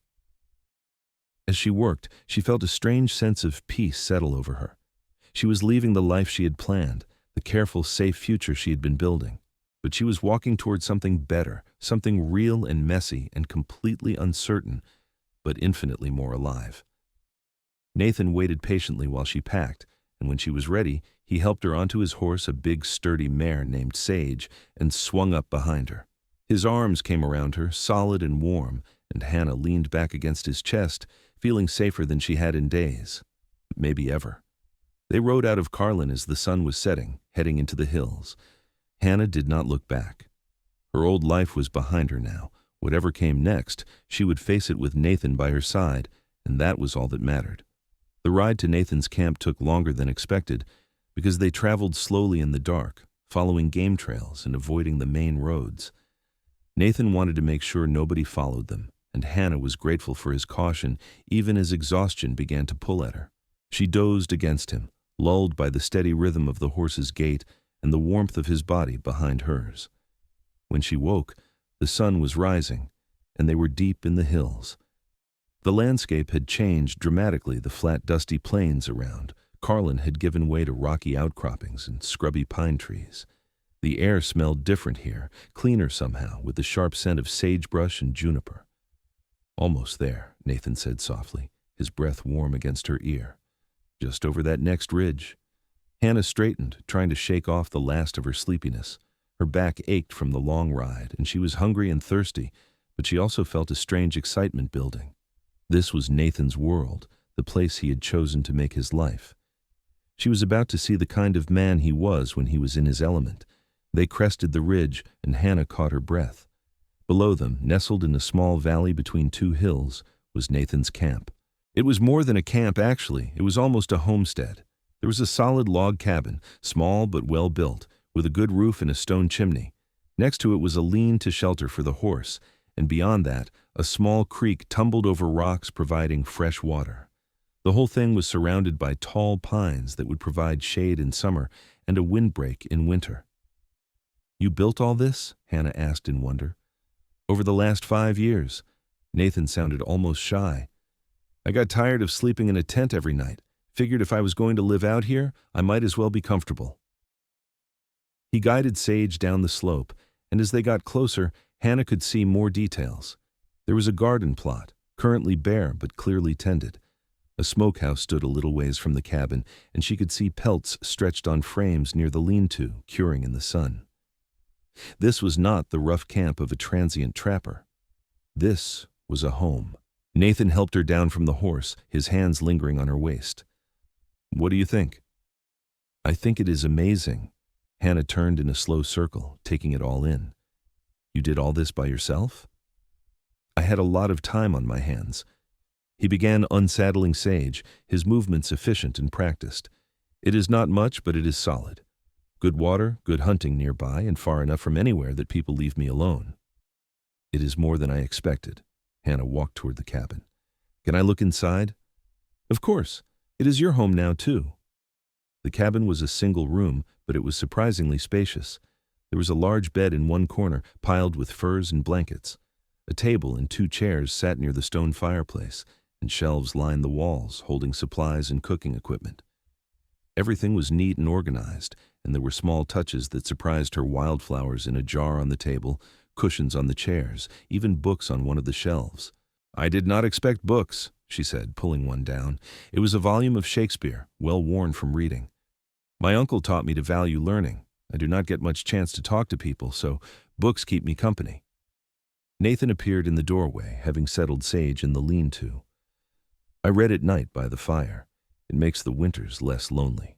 As she worked, she felt a strange sense of peace settle over her. She was leaving the life she had planned, the careful, safe future she had been building. But she was walking toward something better, something real and messy and completely uncertain, but infinitely more alive. Nathan waited patiently while she packed, and when she was ready, he helped her onto his horse, a big, sturdy mare named Sage, and swung up behind her. His arms came around her, solid and warm, and Hannah leaned back against his chest, feeling safer than she had in days, maybe ever. They rode out of Carlin as the sun was setting, heading into the hills. Hannah did not look back. Her old life was behind her now. Whatever came next, she would face it with Nathan by her side, and that was all that mattered. The ride to Nathan's camp took longer than expected because they traveled slowly in the dark, following game trails and avoiding the main roads. Nathan wanted to make sure nobody followed them, and Hannah was grateful for his caution even as exhaustion began to pull at her. She dozed against him, lulled by the steady rhythm of the horse's gait and the warmth of his body behind hers. When she woke, the sun was rising, and they were deep in the hills. The landscape had changed dramatically. The flat, dusty plains around Carlin had given way to rocky outcroppings and scrubby pine trees. The air smelled different here, cleaner somehow, with the sharp scent of sagebrush and juniper. "Almost there," Nathan said softly, his breath warm against her ear. "Just over that next ridge." Hannah straightened, trying to shake off the last of her sleepiness. Her back ached from the long ride, and she was hungry and thirsty, but she also felt a strange excitement building. This was Nathan's world, the place he had chosen to make his life. She was about to see the kind of man he was when he was in his element. They crested the ridge, and Hannah caught her breath. Below them, nestled in a small valley between two hills, was Nathan's camp. It was more than a camp, actually. It was almost a homestead. There was a solid log cabin, small but well built, with a good roof and a stone chimney. Next to it was a lean-to shelter for the horse, and beyond that, a small creek tumbled over rocks providing fresh water. The whole thing was surrounded by tall pines that would provide shade in summer and a windbreak in winter. "You built all this?" Hannah asked in wonder. "Over the last 5 years." Nathan sounded almost shy. "I got tired of sleeping in a tent every night. Figured if I was going to live out here, I might as well be comfortable." He guided Sage down the slope, and as they got closer, Hannah could see more details. There was a garden plot, currently bare but clearly tended. A smokehouse stood a little ways from the cabin, and she could see pelts stretched on frames near the lean-to, curing in the sun. This was not the rough camp of a transient trapper. This was a home. Nathan helped her down from the horse, his hands lingering on her waist. "What do you think?" "I think it is amazing." Hannah turned in a slow circle, taking it all in. "You did all this by yourself?" "I had a lot of time on my hands." He began unsaddling Sage, his movements efficient and practiced. "It is not much, but it is solid. Good water, good hunting nearby, and far enough from anywhere that people leave me alone." "It is more than I expected." Hannah walked toward the cabin. "Can I look inside?" "Of course. It is your home now, too." The cabin was a single room, but it was surprisingly spacious. There was a large bed in one corner, piled with furs and blankets. A table and 2 chairs sat near the stone fireplace, and shelves lined the walls, holding supplies and cooking equipment. Everything was neat and organized, and there were small touches that surprised her: wildflowers in a jar on the table, cushions on the chairs, even books on one of the shelves. "I did not expect books," she said, pulling one down. It was a volume of Shakespeare, well worn from reading. "My uncle taught me to value learning. I do not get much chance to talk to people, so books keep me company." Nathan appeared in the doorway, having settled Sage in the lean-to. "I read at night by the fire. It makes the winters less lonely."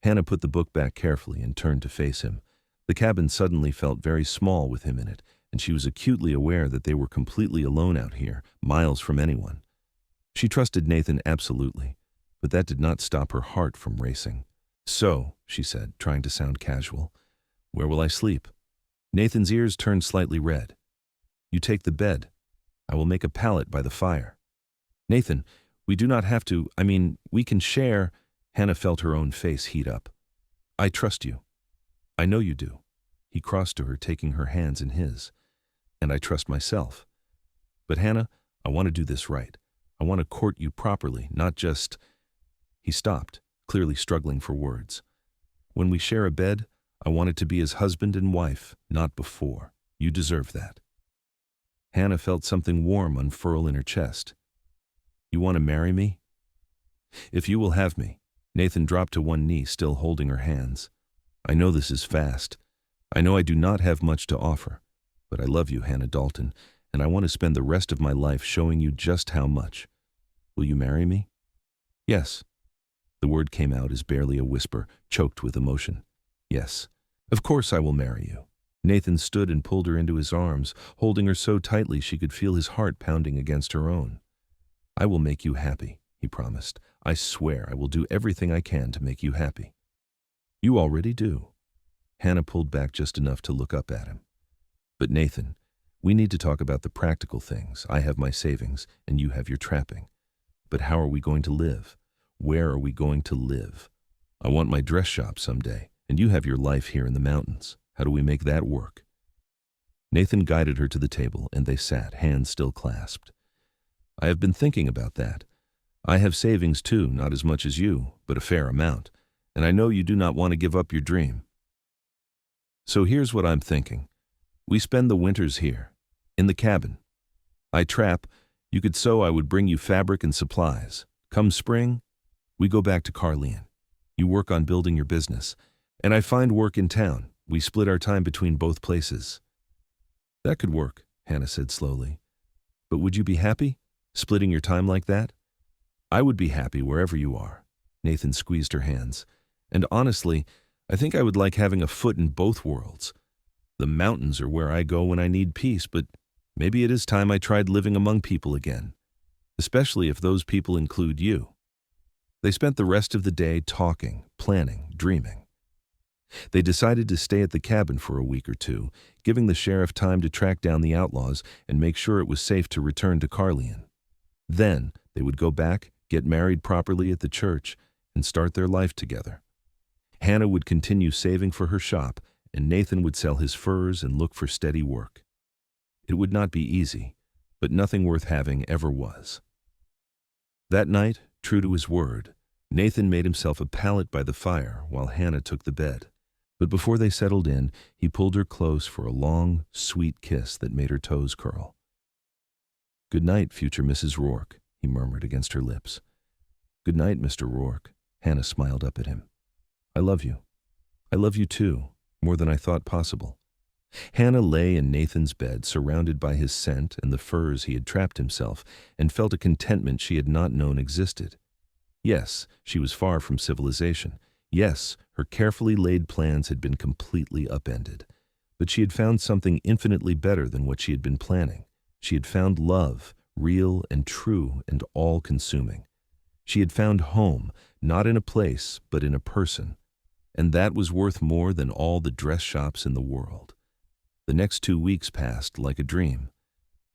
Hannah put the book back carefully and turned to face him. The cabin suddenly felt very small with him in it, and she was acutely aware that they were completely alone out here, miles from anyone. She trusted Nathan absolutely, but that did not stop her heart from racing. "So," she said, trying to sound casual, "where will I sleep?" Nathan's ears turned slightly red. "You take the bed. I will make a pallet by the fire." "Nathan, we do not have to, we can share." Hannah felt her own face heat up. "I trust you." "I know you do." He crossed to her, taking her hands in his. "And I trust myself. But Hannah, I want to do this right. I want to court you properly, not just—" He stopped, clearly struggling for words. "When we share a bed, I wanted to be his husband and wife, not before. You deserve that. Hannah felt something warm unfurl in her chest. You want to marry me? If you will have me. Nathan dropped to one knee, still holding her hands. I know this is fast. I know I do not have much to offer, but I love you, Hannah Dalton, and I want to spend the rest of my life showing you just how much. Will you marry me? Yes. The word came out as barely a whisper, choked with emotion. Yes. Of course I will marry you. Nathan stood and pulled her into his arms, holding her so tightly she could feel his heart pounding against her own. I will make you happy, he promised. I swear I will do everything I can to make you happy. You already do. Hannah pulled back just enough to look up at him. But Nathan, we need to talk about the practical things. I have my savings, and you have your trapping. But how are we going to live? Where are we going to live? I want my dress shop someday, and you have your life here in the mountains. How do we make that work? Nathan guided her to the table, and they sat, hands still clasped. I have been thinking about that. I have savings too, not as much as you, but a fair amount, and I know you do not want to give up your dream. So here's what I'm thinking. We spend the winters here, in the cabin. I trap, you could sew, I would bring you fabric and supplies. Come spring, we go back to Carleon. You work on building your business, and I find work in town. We split our time between both places. That could work, Hannah said slowly. But would you be happy, splitting your time like that? I would be happy wherever you are. Nathan squeezed her hands. And honestly, I think I would like having a foot in both worlds. The mountains are where I go when I need peace, but maybe it is time I tried living among people again, especially if those people include you. They spent the rest of the day talking, planning, dreaming. They decided to stay at the cabin for a week or two, giving the sheriff time to track down the outlaws and make sure it was safe to return to Carleon. Then they would go back, get married properly at the church, and start their life together. Hannah would continue saving for her shop, and Nathan would sell his furs and look for steady work. It would not be easy, but nothing worth having ever was. That night, true to his word, Nathan made himself a pallet by the fire while Hannah took the bed. But before they settled in, he pulled her close for a long, sweet kiss that made her toes curl. Good night, future Mrs. Rourke, he murmured against her lips. Good night, Mr. Rourke. Hannah smiled up at him. I love you. I love you too, more than I thought possible. Hannah lay in Nathan's bed, surrounded by his scent and the furs he had trapped himself, and felt a contentment she had not known existed. Yes, she was far from civilization. Yes, her carefully laid plans had been completely upended. But she had found something infinitely better than what she had been planning. She had found love, real and true and all-consuming. She had found home, not in a place, but in a person. And that was worth more than all the dress shops in the world. The next 2 weeks passed like a dream.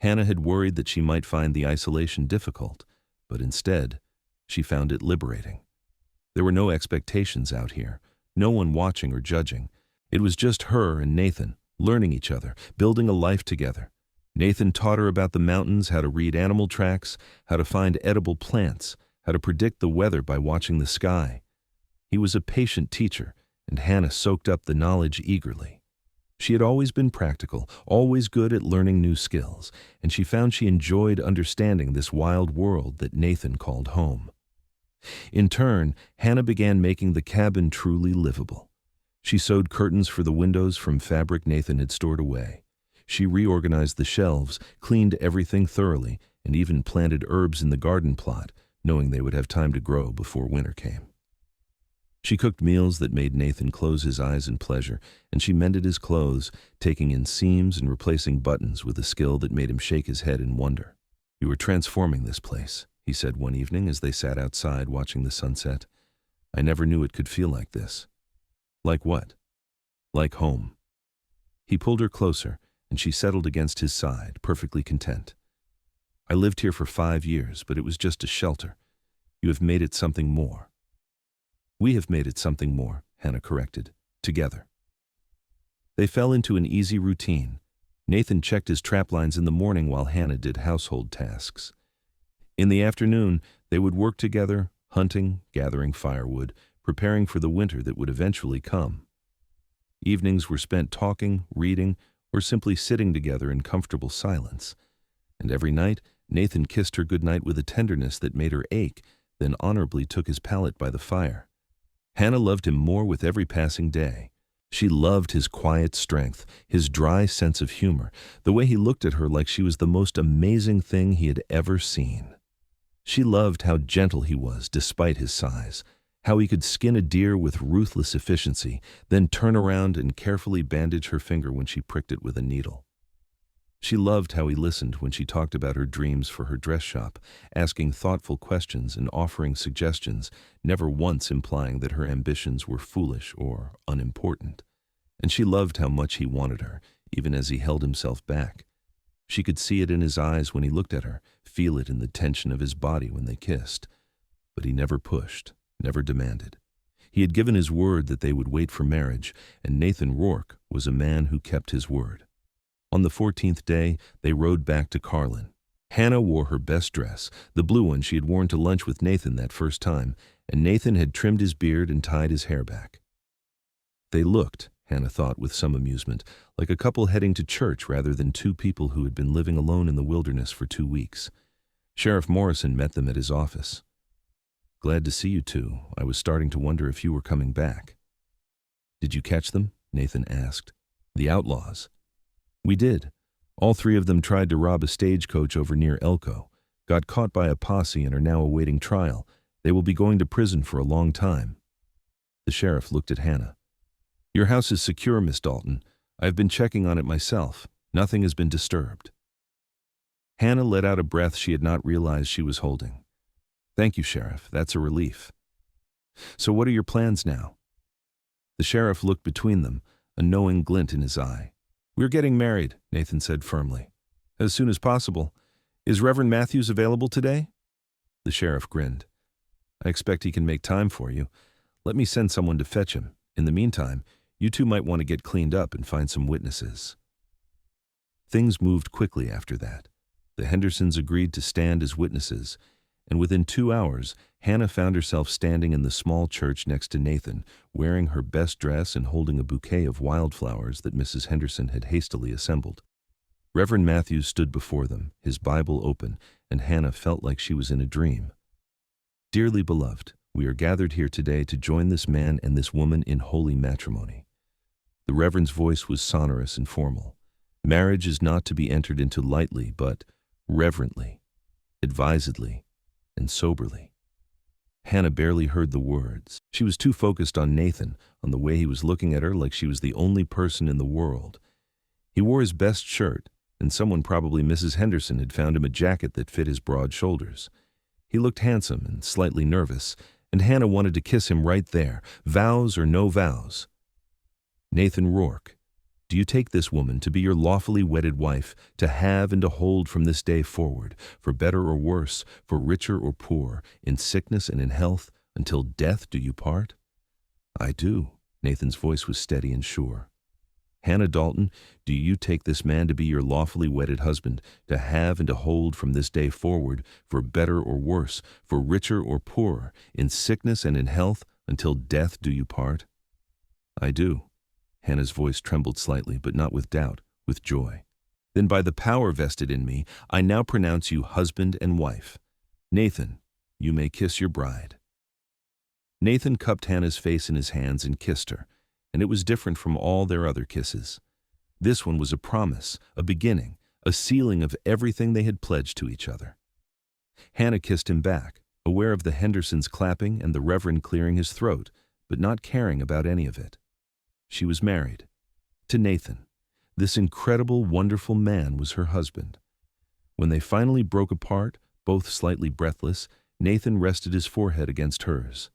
Hannah had worried that she might find the isolation difficult, but instead, she found it liberating. There were no expectations out here, no one watching or judging. It was just her and Nathan, learning each other, building a life together. Nathan taught her about the mountains, how to read animal tracks, how to find edible plants, how to predict the weather by watching the sky. He was a patient teacher, and Hannah soaked up the knowledge eagerly. She had always been practical, always good at learning new skills, and she found she enjoyed understanding this wild world that Nathan called home. In turn, Hannah began making the cabin truly livable. She sewed curtains for the windows from fabric Nathan had stored away. She reorganized the shelves, cleaned everything thoroughly, and even planted herbs in the garden plot, knowing they would have time to grow before winter came. She cooked meals that made Nathan close his eyes in pleasure, and she mended his clothes, taking in seams and replacing buttons with a skill that made him shake his head in wonder. You are transforming this place, he said one evening as they sat outside watching the sunset. I never knew it could feel like this. Like what? Like home. He pulled her closer, and she settled against his side, perfectly content. I lived here for 5 years, but it was just a shelter. You have made it something more. We have made it something more, Hannah corrected, together. They fell into an easy routine. Nathan checked his trap lines in the morning while Hannah did household tasks. In the afternoon, they would work together, hunting, gathering firewood, preparing for the winter that would eventually come. Evenings were spent talking, reading, or simply sitting together in comfortable silence. And every night, Nathan kissed her goodnight with a tenderness that made her ache, then honorably took his pallet by the fire. Hannah loved him more with every passing day. She loved his quiet strength, his dry sense of humor, the way he looked at her like she was the most amazing thing he had ever seen. She loved how gentle he was despite his size, how he could skin a deer with ruthless efficiency, then turn around and carefully bandage her finger when she pricked it with a needle. She loved how he listened when she talked about her dreams for her dress shop, asking thoughtful questions and offering suggestions, never once implying that her ambitions were foolish or unimportant. And she loved how much he wanted her, even as he held himself back. She could see it in his eyes when he looked at her, feel it in the tension of his body when they kissed. But he never pushed, never demanded. He had given his word that they would wait for marriage, and Nathan Rourke was a man who kept his word. On the 14th day, they rode back to Carlin. Hannah wore her best dress, the blue one she had worn to lunch with Nathan that first time, and Nathan had trimmed his beard and tied his hair back. They looked, Hannah thought with some amusement, like a couple heading to church rather than two people who had been living alone in the wilderness for 2 weeks. Sheriff Morrison met them at his office. "Glad to see you two. I was starting to wonder if you were coming back." "Did you catch them?" Nathan asked. "The outlaws." "We did. All 3 of them tried to rob a stagecoach over near Elko, got caught by a posse and are now awaiting trial. They will be going to prison for a long time." The sheriff looked at Hannah. "Your house is secure, Miss Dalton. I have been checking on it myself. Nothing has been disturbed." Hannah let out a breath she had not realized she was holding. "Thank you, Sheriff. That's a relief. So what are your plans now?" The sheriff looked between them, a knowing glint in his eye. "We're getting married," Nathan said firmly. "As soon as possible. Is Reverend Matthews available today?" The sheriff grinned. "I expect he can make time for you. Let me send someone to fetch him. In the meantime, you two might want to get cleaned up and find some witnesses." Things moved quickly after that. The Hendersons agreed to stand as witnesses, and within 2 hours, Hannah found herself standing in the small church next to Nathan, wearing her best dress and holding a bouquet of wildflowers that Mrs. Henderson had hastily assembled. Reverend Matthews stood before them, his Bible open, and Hannah felt like she was in a dream. "Dearly beloved, we are gathered here today to join this man and this woman in holy matrimony." The Reverend's voice was sonorous and formal. "Marriage is not to be entered into lightly, but reverently, advisedly, and soberly." Hannah barely heard the words. She was too focused on Nathan, on the way he was looking at her like she was the only person in the world. He wore his best shirt, and someone, probably Mrs. Henderson, had found him a jacket that fit his broad shoulders. He looked handsome and slightly nervous, and Hannah wanted to kiss him right there, vows or no vows. "Nathan Rourke, do you take this woman to be your lawfully wedded wife, to have and to hold from this day forward, for better or worse, for richer or poor, in sickness and in health, until death do you part?" "I do." Nathan's voice was steady and sure. "Hannah Dalton, do you take this man to be your lawfully wedded husband, to have and to hold from this day forward, for better or worse, for richer or poorer, in sickness and in health, until death do you part?" "I do." Hannah's voice trembled slightly, but not with doubt, with joy. "Then by the power vested in me, I now pronounce you husband and wife. Nathan, you may kiss your bride." Nathan cupped Hannah's face in his hands and kissed her, and it was different from all their other kisses. This one was a promise, a beginning, a sealing of everything they had pledged to each other. Hannah kissed him back, aware of the Hendersons clapping and the Reverend clearing his throat, but not caring about any of it. She was married. To Nathan. This incredible, wonderful man was her husband. When they finally broke apart, both slightly breathless, Nathan rested his forehead against hers.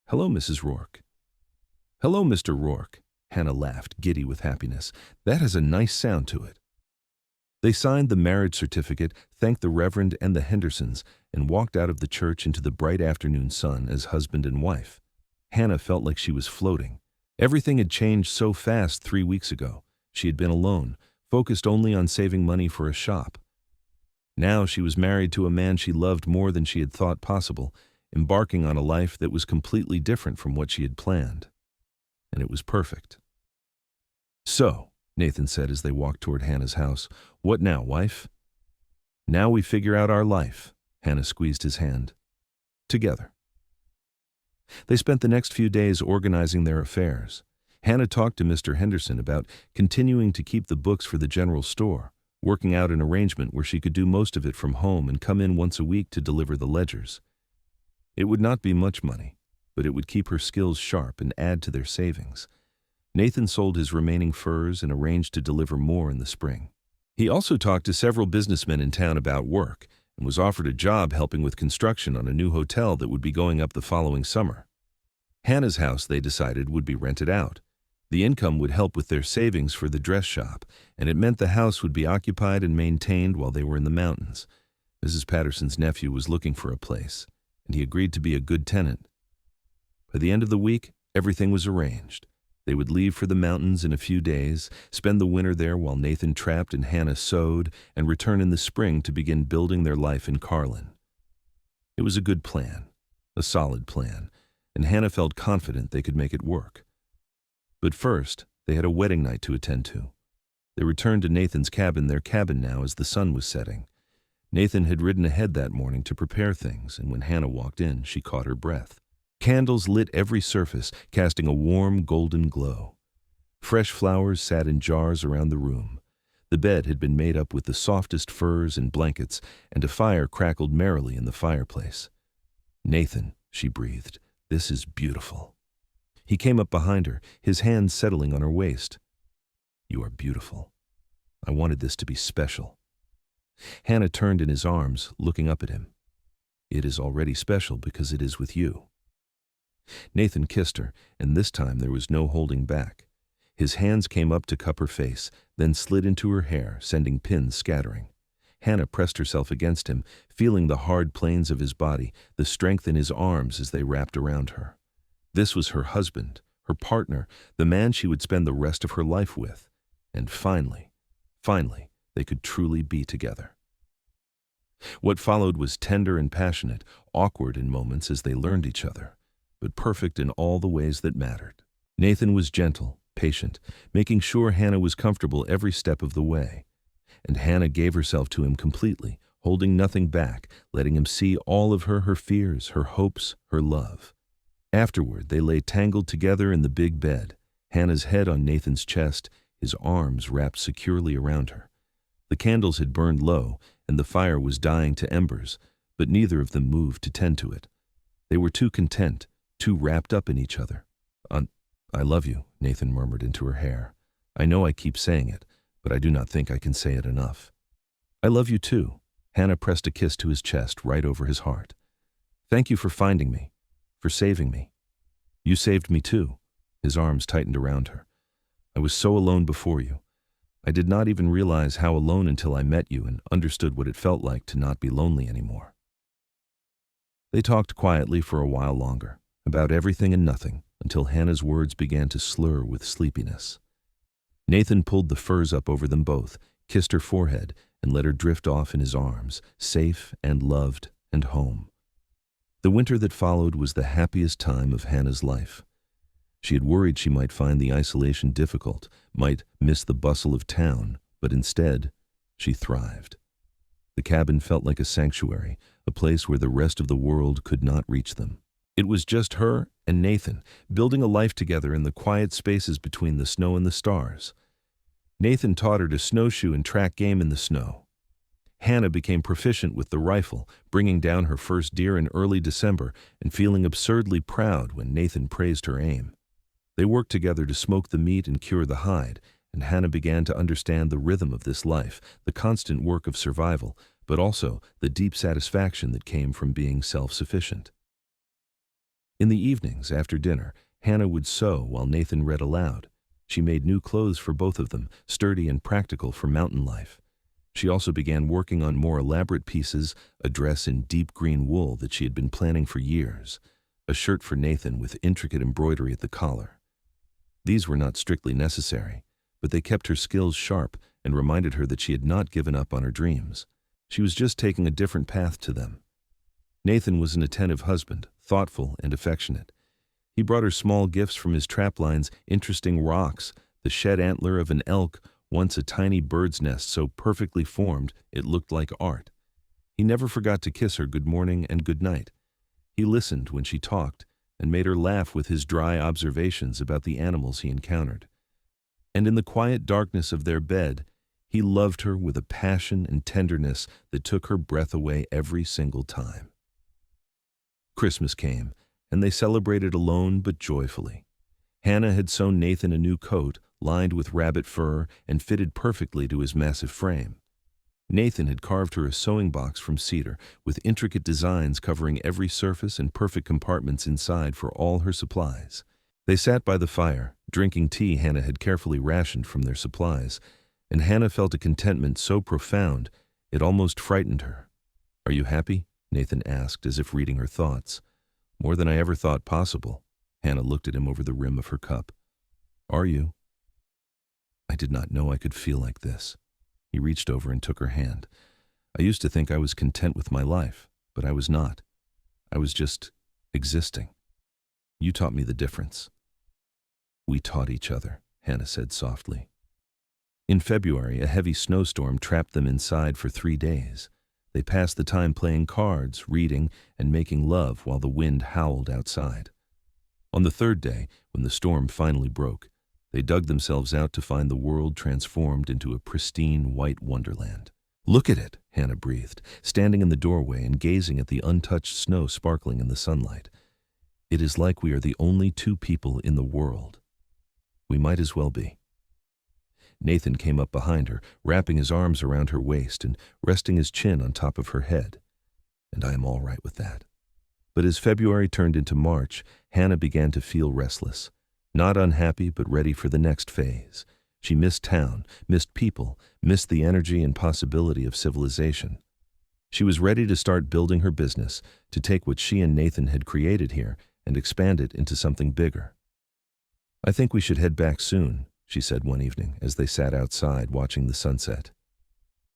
"Hello, Mrs. Rourke." "Hello, Mr. Rourke." Hannah laughed, giddy with happiness. "That has a nice sound to it." They signed the marriage certificate, thanked the Reverend and the Hendersons, and walked out of the church into the bright afternoon sun as husband and wife. Hannah felt like she was floating. Everything had changed so fast 3 weeks ago. She had been alone, focused only on saving money for a shop. Now she was married to a man she loved more than she had thought possible, embarking on a life that was completely different from what she had planned. And it was perfect. "So," Nathan said as they walked toward Hannah's house, "what now, wife?" "Now we figure out our life." Hannah squeezed his hand. "Together." They spent the next few days organizing their affairs. Hannah talked to Mr. Henderson about continuing to keep the books for the general store, working out an arrangement where she could do most of it from home and come in once a week to deliver the ledgers. It would not be much money, but it would keep her skills sharp and add to their savings. Nathan sold his remaining furs and arranged to deliver more in the spring. He also talked to several businessmen in town about work and was offered a job helping with construction on a new hotel that would be going up the following summer. Hannah's house, they decided, would be rented out. The income would help with their savings for the dress shop, and it meant the house would be occupied and maintained while they were in the mountains. Mrs. Patterson's nephew was looking for a place, and he agreed to be a good tenant. By the end of the week, everything was arranged. They would leave for the mountains in a few days, spend the winter there while Nathan trapped and Hannah sewed, and return in the spring to begin building their life in Carlin. It was a good plan, a solid plan, and Hannah felt confident they could make it work. But first, they had a wedding night to attend to. They returned to Nathan's cabin, their cabin now, as the sun was setting. Nathan had ridden ahead that morning to prepare things, and when Hannah walked in, she caught her breath. Candles lit every surface, casting a warm, golden glow. Fresh flowers sat in jars around the room. The bed had been made up with the softest furs and blankets, and a fire crackled merrily in the fireplace. "Nathan," she breathed, "this is beautiful." He came up behind her, his hands settling on her waist. "You are beautiful. I wanted this to be special." Hannah turned in his arms, looking up at him. "It is already special because it is with you." Nathan kissed her, and this time there was no holding back. His hands came up to cup her face, then slid into her hair, sending pins scattering. Hannah pressed herself against him, feeling the hard planes of his body, the strength in his arms as they wrapped around her. This was her husband, her partner, the man she would spend the rest of her life with. And finally, they could truly be together. What followed was tender and passionate, awkward in moments as they learned each other, but perfect in all the ways that mattered. Nathan was gentle, patient, making sure Hannah was comfortable every step of the way. And Hannah gave herself to him completely, holding nothing back, letting him see all of her fears, her hopes, her love. Afterward, they lay tangled together in the big bed, Hannah's head on Nathan's chest, his arms wrapped securely around her. The candles had burned low, and the fire was dying to embers, but neither of them moved to tend to it. They were too content, too wrapped up in each other. "I love you," Nathan murmured into her hair. "I know I keep saying it, but I do not think I can say it enough." "I love you too." Hannah pressed a kiss to his chest right over his heart. "Thank you for finding me, for saving me." "You saved me too." His arms tightened around her. "I was so alone before you. I did not even realize how alone until I met you and understood what it felt like to not be lonely anymore." They talked quietly for a while longer, about everything and nothing, until Hannah's words began to slur with sleepiness. Nathan pulled the furs up over them both, kissed her forehead, and let her drift off in his arms, safe and loved and home. The winter that followed was the happiest time of Hannah's life. She had worried she might find the isolation difficult, might miss the bustle of town, but instead, she thrived. The cabin felt like a sanctuary, a place where the rest of the world could not reach them. It was just her and Nathan, building a life together in the quiet spaces between the snow and the stars. Nathan taught her to snowshoe and track game in the snow. Hannah became proficient with the rifle, bringing down her first deer in early December and feeling absurdly proud when Nathan praised her aim. They worked together to smoke the meat and cure the hide, and Hannah began to understand the rhythm of this life, the constant work of survival, but also the deep satisfaction that came from being self-sufficient. In the evenings, after dinner, Hannah would sew while Nathan read aloud. She made new clothes for both of them, sturdy and practical for mountain life. She also began working on more elaborate pieces, a dress in deep green wool that she had been planning for years, a shirt for Nathan with intricate embroidery at the collar. These were not strictly necessary, but they kept her skills sharp and reminded her that she had not given up on her dreams. She was just taking a different path to them. Nathan was an attentive husband, thoughtful and affectionate. He brought her small gifts from his traplines, interesting rocks, the shed antler of an elk, once a tiny bird's nest so perfectly formed it looked like art. He never forgot to kiss her good morning and good night. He listened when she talked and made her laugh with his dry observations about the animals he encountered. And in the quiet darkness of their bed, he loved her with a passion and tenderness that took her breath away every single time. Christmas came, and they celebrated alone but joyfully. Hannah had sewn Nathan a new coat, lined with rabbit fur and fitted perfectly to his massive frame. Nathan had carved her a sewing box from cedar, with intricate designs covering every surface and perfect compartments inside for all her supplies. They sat by the fire, drinking tea Hannah had carefully rationed from their supplies, and Hannah felt a contentment so profound it almost frightened her. "Are you happy?" Nathan asked, as if reading her thoughts. "More than I ever thought possible." Hannah looked at him over the rim of her cup. "Are you?" "I did not know I could feel like this." He reached over and took her hand. "I used to think I was content with my life, but I was not. I was just existing. You taught me the difference." "We taught each other," Hannah said softly. In February, a heavy snowstorm trapped them inside for 3 days. They passed the time playing cards, reading, and making love while the wind howled outside. On the 3rd day, when the storm finally broke, they dug themselves out to find the world transformed into a pristine white wonderland. "Look at it," Hannah breathed, standing in the doorway and gazing at the untouched snow sparkling in the sunlight. "It is like we are the only 2 people in the world. We might as well be." Nathan came up behind her, wrapping his arms around her waist and resting his chin on top of her head. "And I am all right with that." But as February turned into March, Hannah began to feel restless. Not unhappy, but ready for the next phase. She missed town, missed people, missed the energy and possibility of civilization. She was ready to start building her business, to take what she and Nathan had created here and expand it into something bigger. "I think we should head back soon," she said one evening as they sat outside watching the sunset.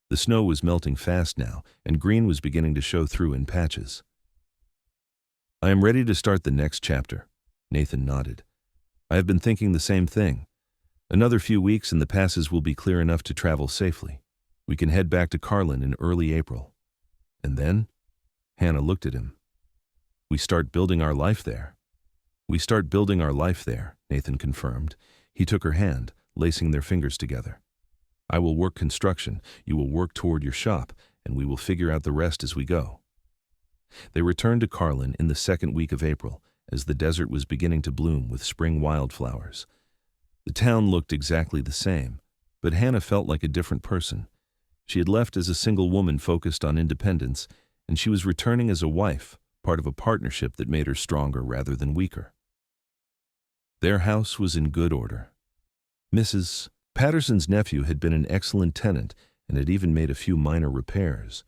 The snow was melting fast now, and green was beginning to show through in patches. "I am ready to start the next chapter." Nathan nodded. "I have been thinking the same thing. Another few weeks and the passes will be clear enough to travel safely. We can head back to Carlin in early April. And then?" Hannah looked at him. "We start building our life there." "We start building our life there," Nathan confirmed. He took her hand, lacing their fingers together. "I will work construction, you will work toward your shop, and we will figure out the rest as we go." They returned to Carlin in the 2nd week of April, as the desert was beginning to bloom with spring wildflowers. The town looked exactly the same, but Hannah felt like a different person. She had left as a single woman focused on independence, and she was returning as a wife, part of a partnership that made her stronger rather than weaker. Their house was in good order. Mrs. Patterson's nephew had been an excellent tenant and had even made a few minor repairs.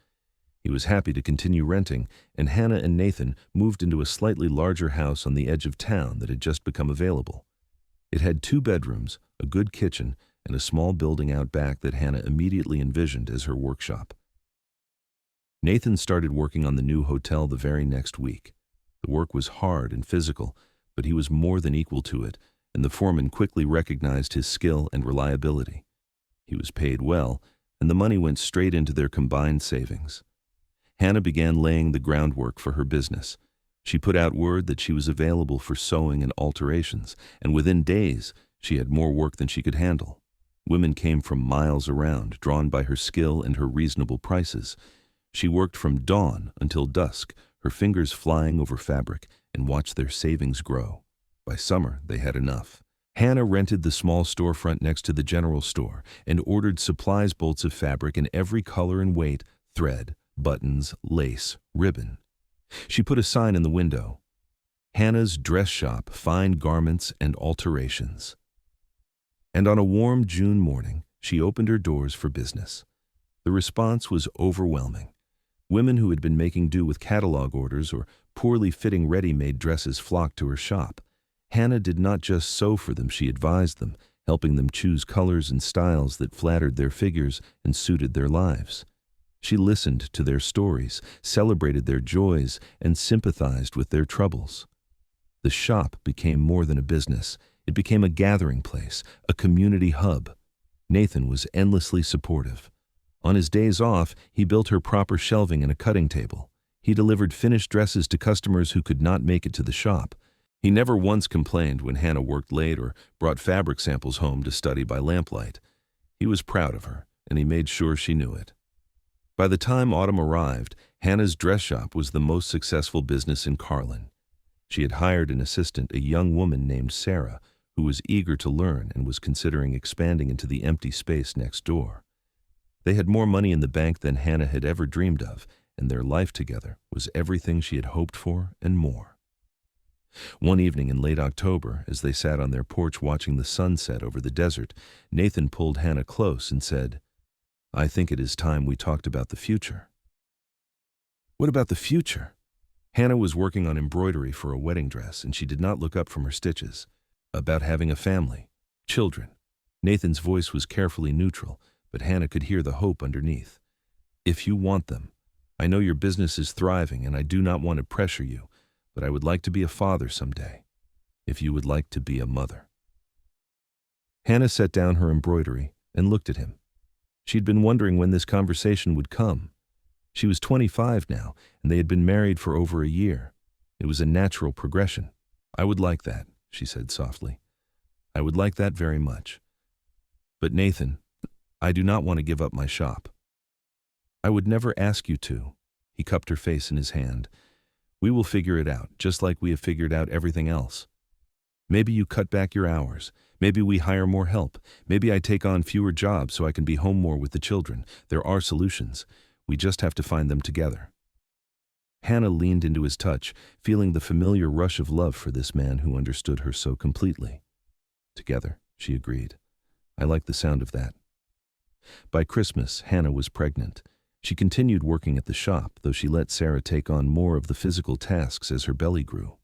He was happy to continue renting, and Hannah and Nathan moved into a slightly larger house on the edge of town that had just become available. It had 2 bedrooms, a good kitchen, and a small building out back that Hannah immediately envisioned as her workshop. Nathan started working on the new hotel the very next week. The work was hard and physical, but he was more than equal to it, and the foreman quickly recognized his skill and reliability. He was paid well, and the money went straight into their combined savings. Hannah began laying the groundwork for her business. She put out word that she was available for sewing and alterations, and within days she had more work than she could handle. Women came from miles around, drawn by her skill and her reasonable prices. She worked from dawn until dusk, her fingers flying over fabric, and watched their savings grow. By summer, they had enough. Hannah rented the small storefront next to the general store and ordered supplies bolts of fabric in every color and weight, thread, buttons, lace, ribbon. She put a sign in the window, "Hannah's Dress Shop, Fine Garments and Alterations." And on a warm June morning, she opened her doors for business. The response was overwhelming. Women who had been making do with catalog orders or poorly fitting ready-made dresses flocked to her shop. Hannah did not just sew for them, she advised them, helping them choose colors and styles that flattered their figures and suited their lives. She listened to their stories, celebrated their joys, and sympathized with their troubles. The shop became more than a business. It became a gathering place, a community hub. Nathan was endlessly supportive. On his days off, he built her proper shelving and a cutting table. He delivered finished dresses to customers who could not make it to the shop. He never once complained when Hannah worked late or brought fabric samples home to study by lamplight. He was proud of her, and he made sure she knew it. By the time autumn arrived, Hannah's dress shop was the most successful business in Carlin. She had hired an assistant, a young woman named Sarah, who was eager to learn and was considering expanding into the empty space next door. They had more money in the bank than Hannah had ever dreamed of, and their life together was everything she had hoped for and more. One evening in late October, as they sat on their porch watching the sunset over the desert, Nathan pulled Hannah close and said, "I think it is time we talked about the future." "What about the future?" Hannah was working on embroidery for a wedding dress, and she did not look up from her stitches. "About having a family, children." Nathan's voice was carefully neutral, but Hannah could hear the hope underneath. "If you want them. I know your business is thriving, and I do not want to pressure you, but I would like to be a father someday, if you would like to be a mother." Hannah set down her embroidery and looked at him. She'd been wondering when this conversation would come. She was 25 now, and they had been married for over a year. It was a natural progression. "I would like that," she said softly. "I would like that very much. But Nathan, I do not want to give up my shop." "I would never ask you to." He cupped her face in his hand. "We will figure it out, just like we have figured out everything else. Maybe you cut back your hours. Maybe we hire more help. Maybe I take on fewer jobs so I can be home more with the children. There are solutions. We just have to find them together." Hannah leaned into his touch, feeling the familiar rush of love for this man who understood her so completely. "Together," she agreed. "I like the sound of that." By Christmas, Hannah was pregnant. She continued working at the shop, though she let Sarah take on more of the physical tasks as her belly grew.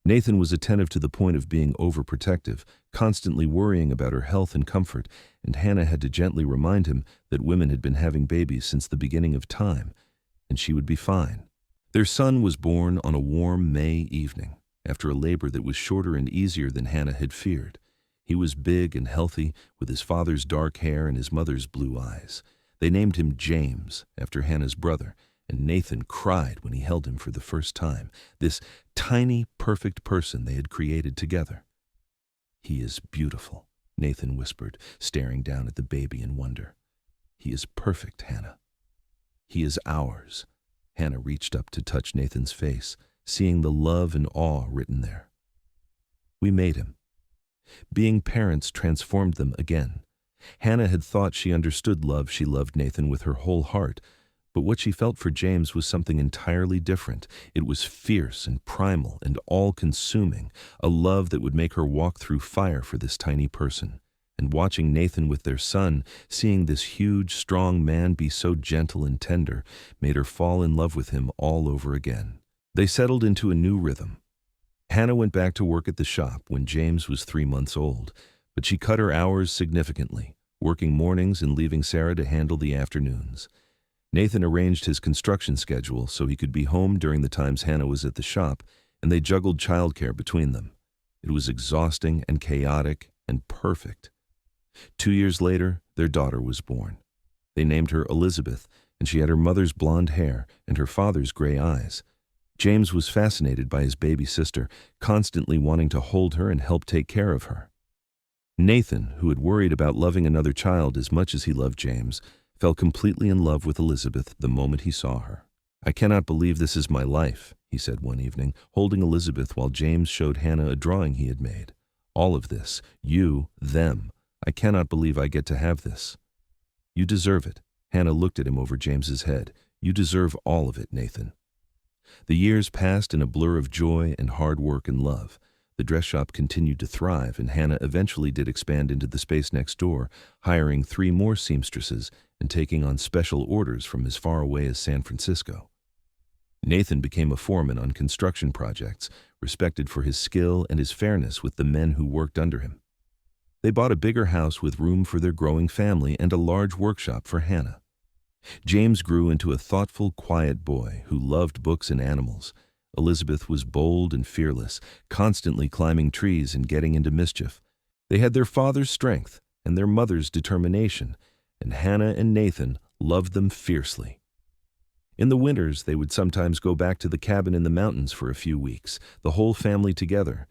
Nathan was attentive to the point of being overprotective, constantly worrying about her health and comfort, and Hannah had to gently remind him that women had been having babies since the beginning of time, and she would be fine. Their son was born on a warm May evening, after a labor that was shorter and easier than Hannah had feared. He was big and healthy, with his father's dark hair and his mother's blue eyes. They named him James, after Hannah's brother, and Nathan cried when he held him for the first time, this tiny, perfect person they had created together. "He is beautiful," Nathan whispered, staring down at the baby in wonder. "He is perfect, Hannah. He is ours." Hannah reached up to touch Nathan's face, seeing the love and awe written there. "We made him." Being parents transformed them again. Hannah had thought she understood love. She loved Nathan with her whole heart, but what she felt for James was something entirely different. It was fierce and primal and all-consuming, a love that would make her walk through fire for this tiny person. And watching Nathan with their son, seeing this huge, strong man be so gentle and tender, made her fall in love with him all over again. They settled into a new rhythm. Hannah went back to work at the shop when James was 3 months old, but she cut her hours significantly, working mornings and leaving Sarah to handle the afternoons. Nathan arranged his construction schedule so he could be home during the times Hannah was at the shop, and they juggled childcare between them. It was exhausting and chaotic and perfect. 2 years later, their daughter was born. They named her Elizabeth, and she had her mother's blonde hair and her father's gray eyes. James was fascinated by his baby sister, constantly wanting to hold her and help take care of her. Nathan, who had worried about loving another child as much as he loved James, fell completely in love with Elizabeth the moment he saw her. "I cannot believe this is my life," he said one evening, holding Elizabeth while James showed Hannah a drawing he had made. "All of this, you, them. I cannot believe I get to have this." "You deserve it." Hannah looked at him over James's head. "You deserve all of it, Nathan." The years passed in a blur of joy and hard work and love. The dress shop continued to thrive, and Hannah eventually did expand into the space next door, hiring 3 more seamstresses and taking on special orders from as far away as San Francisco. Nathan became a foreman on construction projects, respected for his skill and his fairness with the men who worked under him. They bought a bigger house with room for their growing family and a large workshop for Hannah. James grew into a thoughtful, quiet boy who loved books and animals. Elizabeth was bold and fearless, constantly climbing trees and getting into mischief. They had their father's strength and their mother's determination, and Hannah and Nathan loved them fiercely. In the winters, they would sometimes go back to the cabin in the mountains for a few weeks, the whole family together.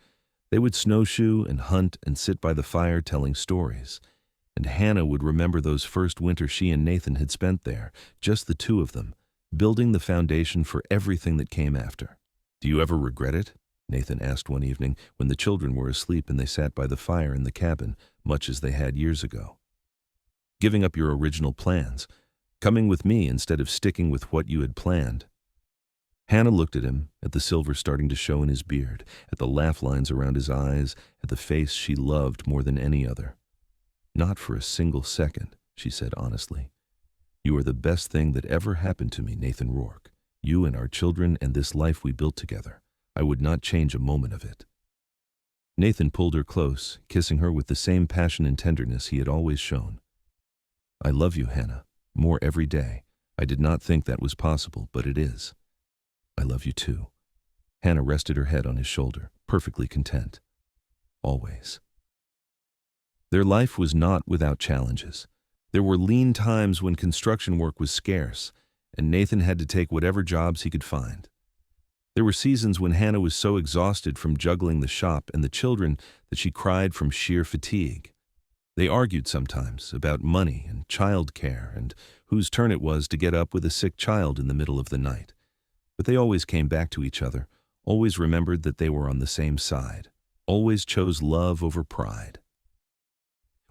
They would snowshoe and hunt and sit by the fire telling stories. And Hannah would remember those first winters she and Nathan had spent there, just the two of them, building the foundation for everything that came after. "Do you ever regret it?" Nathan asked one evening when the children were asleep and they sat by the fire in the cabin, much as they had years ago. "Giving up your original plans, coming with me instead of sticking with what you had planned." Hannah looked at him, at the silver starting to show in his beard, at the laugh lines around his eyes, at the face she loved more than any other. "Not for a single second," she said honestly. "You are the best thing that ever happened to me, Nathan Rourke. You and our children and this life we built together. I would not change a moment of it." Nathan pulled her close, kissing her with the same passion and tenderness he had always shown. "I love you, Hannah, more every day. I did not think that was possible, but it is. I love you too." Hannah rested her head on his shoulder, perfectly content. Always. Their life was not without challenges. There were lean times when construction work was scarce, and Nathan had to take whatever jobs he could find. There were seasons when Hannah was so exhausted from juggling the shop and the children that she cried from sheer fatigue. They argued sometimes about money and child care and whose turn it was to get up with a sick child in the middle of the night. But they always came back to each other, always remembered that they were on the same side, always chose love over pride.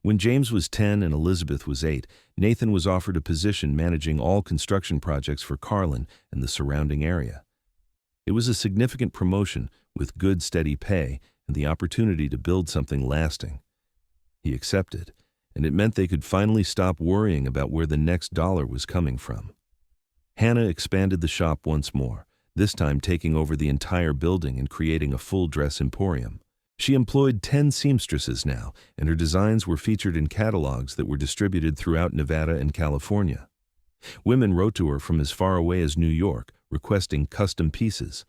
When James was 10 and Elizabeth was 8, Nathan was offered a position managing all construction projects for Carlin and the surrounding area. It was a significant promotion with good, steady pay and the opportunity to build something lasting. He accepted, and it meant they could finally stop worrying about where the next dollar was coming from. Hannah expanded the shop once more, this time taking over the entire building and creating a full-dress emporium. She employed 10 seamstresses now, and her designs were featured in catalogs that were distributed throughout Nevada and California. Women wrote to her from as far away as New York, requesting custom pieces.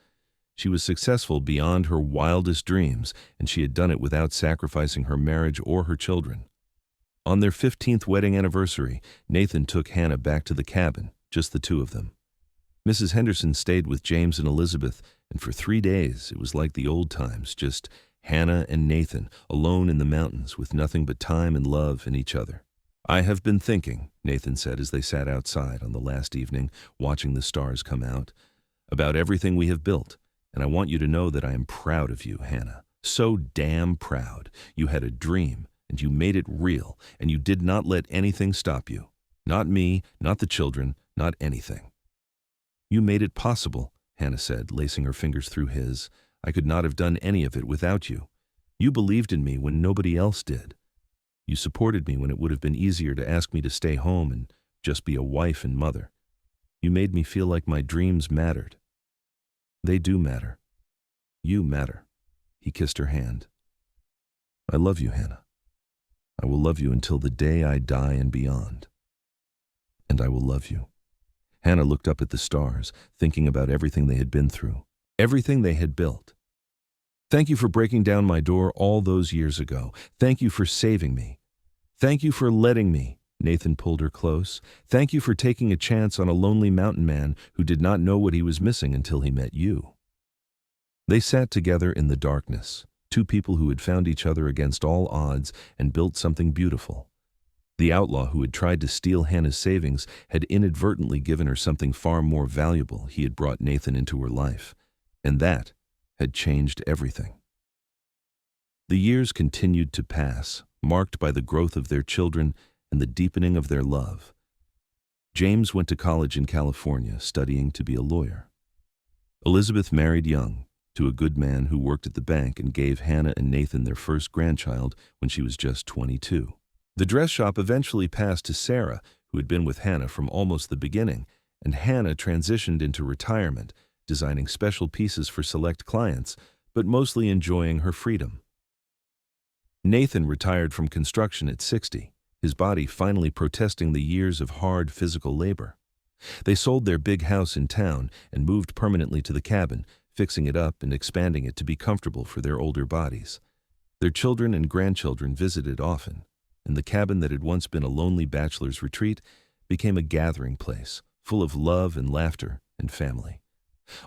She was successful beyond her wildest dreams, and she had done it without sacrificing her marriage or her children. On their 15th wedding anniversary, Nathan took Hannah back to the cabin, just the two of them. Mrs. Henderson stayed with James and Elizabeth, and for 3 days it was like the old times, just Hannah and Nathan, alone in the mountains with nothing but time and love in each other. "I have been thinking," Nathan said as they sat outside on the last evening, watching the stars come out, "about everything we have built, and I want you to know that I am proud of you, Hannah. So damn proud. You had a dream, and you made it real, and you did not let anything stop you. Not me, not the children, not anything." "You made it possible," Hannah said, lacing her fingers through his. "I could not have done any of it without you. You believed in me when nobody else did. You supported me when it would have been easier to ask me to stay home and just be a wife and mother. You made me feel like my dreams mattered. They do matter. You matter." He kissed her hand. "I love you, Hannah. I will love you until the day I die and beyond. And I will love you." Hannah looked up at the stars, thinking about everything they had been through, everything they had built. "Thank you for breaking down my door all those years ago. Thank you for saving me. Thank you for letting me." Nathan pulled her close. "Thank you for taking a chance on a lonely mountain man who did not know what he was missing until he met you." They sat together in the darkness, two people who had found each other against all odds and built something beautiful. The outlaw who had tried to steal Hannah's savings had inadvertently given her something far more valuable. He had brought Nathan into her life, and that had changed everything. The years continued to pass, marked by the growth of their children and the deepening of their love. James went to college in California, studying to be a lawyer. Elizabeth married young, to a good man who worked at the bank and gave Hannah and Nathan their first grandchild when she was just 22. The dress shop eventually passed to Sarah, who had been with Hannah from almost the beginning, and Hannah transitioned into retirement, designing special pieces for select clients, but mostly enjoying her freedom. Nathan retired from construction at 60, his body finally protesting the years of hard physical labor. They sold their big house in town and moved permanently to the cabin, fixing it up and expanding it to be comfortable for their older bodies. Their children and grandchildren visited often, and the cabin that had once been a lonely bachelor's retreat became a gathering place, full of love and laughter and family.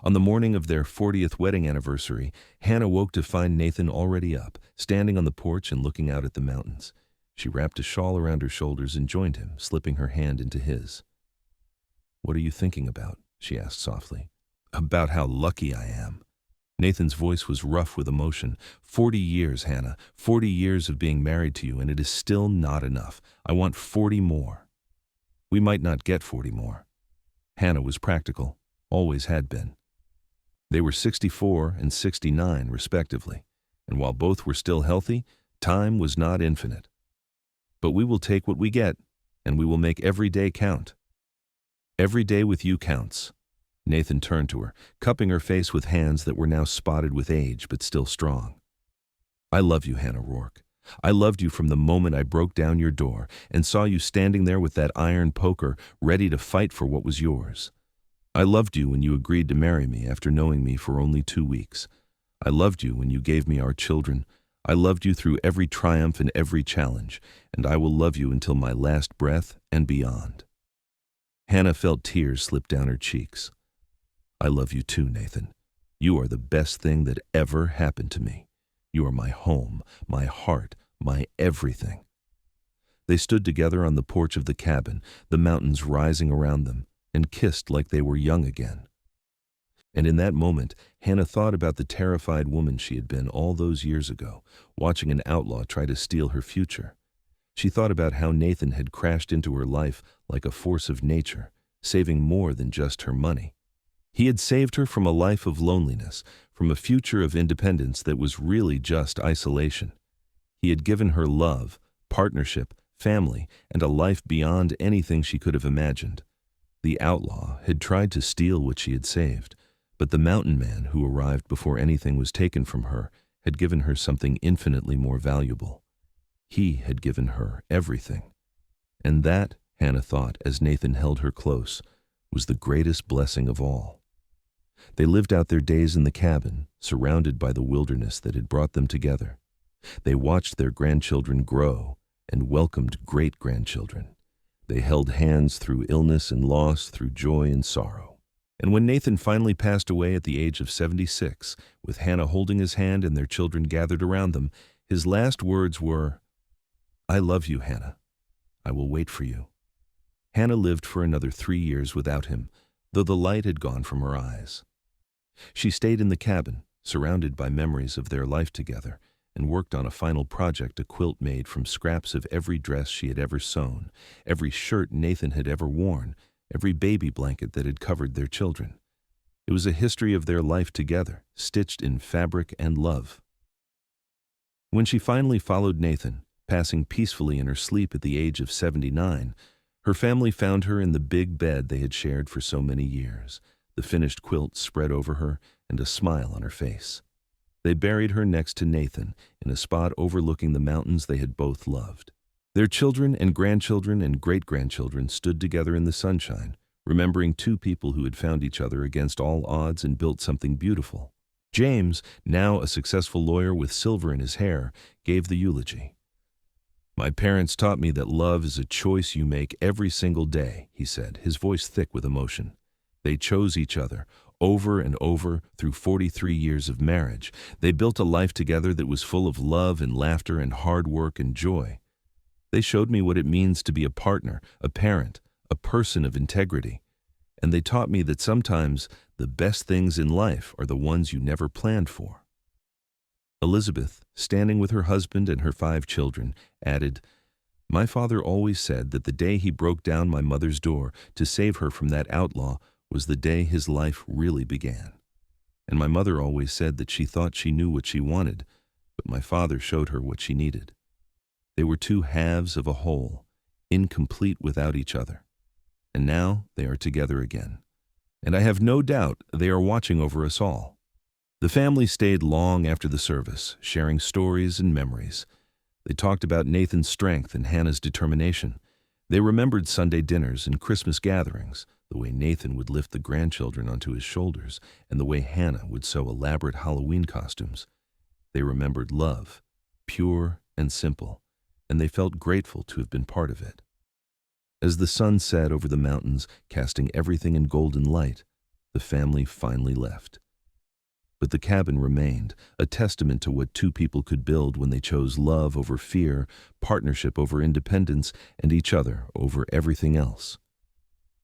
On the morning of their 40th wedding anniversary, Hannah woke to find Nathan already up, standing on the porch and looking out at the mountains. She wrapped a shawl around her shoulders and joined him, slipping her hand into his. "What are you thinking about?" she asked softly. "About how lucky I am." Nathan's voice was rough with emotion. 40 years, Hannah. 40 years of being married to you, and it is still not enough. I want 40 more. We might not get 40 more. Hannah was practical, always had been. They were 64 and 69, respectively, and while both were still healthy, time was not infinite. But we will take what we get, and we will make every day count. Every day with you counts. Nathan turned to her, cupping her face with hands that were now spotted with age but still strong. "I love you, Hannah Rourke. I loved you from the moment I broke down your door and saw you standing there with that iron poker, ready to fight for what was yours. I loved you when you agreed to marry me after knowing me for only 2 weeks. I loved you when you gave me our children. I loved you through every triumph and every challenge, and I will love you until my last breath and beyond." Hannah felt tears slip down her cheeks. "I love you too, Nathan. You are the best thing that ever happened to me. You are my home, my heart, my everything." They stood together on the porch of the cabin, the mountains rising around them, and kissed like they were young again. And in that moment, Hannah thought about the terrified woman she had been all those years ago, watching an outlaw try to steal her future. She thought about how Nathan had crashed into her life like a force of nature, saving more than just her money. He had saved her from a life of loneliness, from a future of independence that was really just isolation. He had given her love, partnership, family, and a life beyond anything she could have imagined. The outlaw had tried to steal what she had saved, but the mountain man who arrived before anything was taken from her had given her something infinitely more valuable. He had given her everything. And that, Hannah thought as Nathan held her close, was the greatest blessing of all. They lived out their days in the cabin, surrounded by the wilderness that had brought them together. They watched their grandchildren grow and welcomed great-grandchildren. They held hands through illness and loss, through joy and sorrow. And when Nathan finally passed away at the age of 76, with Hannah holding his hand and their children gathered around them, his last words were, "I love you, Hannah. I will wait for you." Hannah lived for another 3 years without him, though the light had gone from her eyes. She stayed in the cabin, surrounded by memories of their life together, and worked on a final project, a quilt made from scraps of every dress she had ever sewn, every shirt Nathan had ever worn, every baby blanket that had covered their children. It was a history of their life together, stitched in fabric and love. When she finally followed Nathan, passing peacefully in her sleep at the age of 79, her family found her in the big bed they had shared for so many years, the finished quilt spread over her and a smile on her face. They buried her next to Nathan in a spot overlooking the mountains they had both loved. Their children and grandchildren and great-grandchildren stood together in the sunshine, remembering 2 people who had found each other against all odds and built something beautiful. James, now a successful lawyer with silver in his hair, gave the eulogy. "My parents taught me that love is a choice you make every single day," he said, his voice thick with emotion. "They chose each other, over and over, through 43 years of marriage. They built a life together that was full of love and laughter and hard work and joy. They showed me what it means to be a partner, a parent, a person of integrity. And they taught me that sometimes the best things in life are the ones you never planned for." Elizabeth, standing with her husband and her 5 children, added, "My father always said that the day he broke down my mother's door to save her from that outlaw was the day his life really began. And my mother always said that she thought she knew what she wanted, but my father showed her what she needed. They were 2 halves of a whole, incomplete without each other. And now they are together again. And I have no doubt they are watching over us all." The family stayed long after the service, sharing stories and memories. They talked about Nathan's strength and Hannah's determination. They remembered Sunday dinners and Christmas gatherings, the way Nathan would lift the grandchildren onto his shoulders, and the way Hannah would sew elaborate Halloween costumes. They remembered love, pure and simple, and they felt grateful to have been part of it. As the sun set over the mountains, casting everything in golden light, the family finally left. But the cabin remained, a testament to what two people could build when they chose love over fear, partnership over independence, and each other over everything else.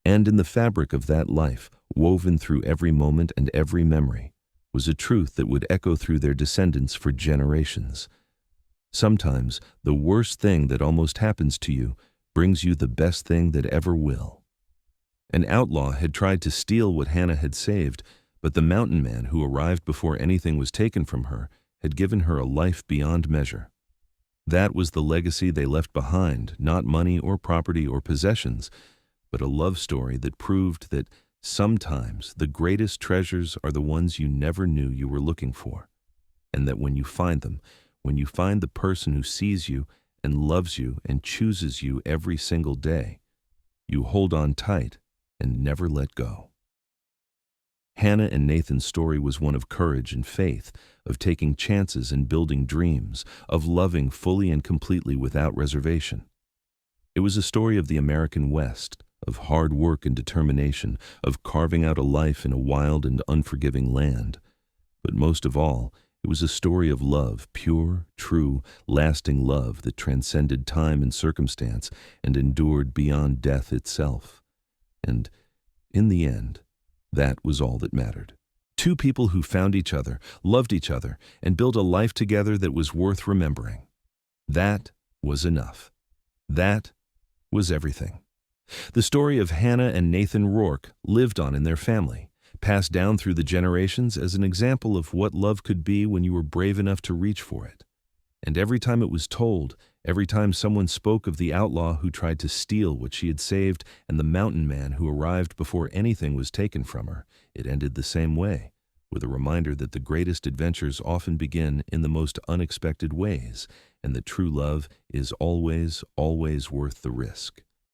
And in the fabric of that life, woven through every moment and every memory, was a truth that would echo through their descendants for generations. Sometimes the worst thing that almost happens to you brings you the best thing that ever will. An outlaw had tried to steal what Hannah had saved, but the mountain man who arrived before anything was taken from her had given her a life beyond measure. That was the legacy they left behind, not money or property or possessions, but a love story that proved that sometimes the greatest treasures are the ones you never knew you were looking for, and that when you find them, when you find the person who sees you and loves you and chooses you every single day, you hold on tight and never let go. Hannah and Nathan's story was one of courage and faith, of taking chances and building dreams, of loving fully and completely without reservation. It was a story of the American West, of hard work and determination, of carving out a life in a wild and unforgiving land. But most of all, it was a story of love, pure, true, lasting love that transcended time and circumstance and endured beyond death itself. And, in the end, that was all that mattered. Two people who found each other, loved each other, and built a life together that was worth remembering. That was enough. That was everything. The story of Hannah and Nathan Rourke lived on in their family, passed down through the generations as an example of what love could be when you were brave enough to reach for it. And every time it was told, every time someone spoke of the outlaw who tried to steal what she had saved and the mountain man who arrived before anything was taken from her, it ended the same way, with a reminder that the greatest adventures often begin in the most unexpected ways, and that true love is always, always worth the risk.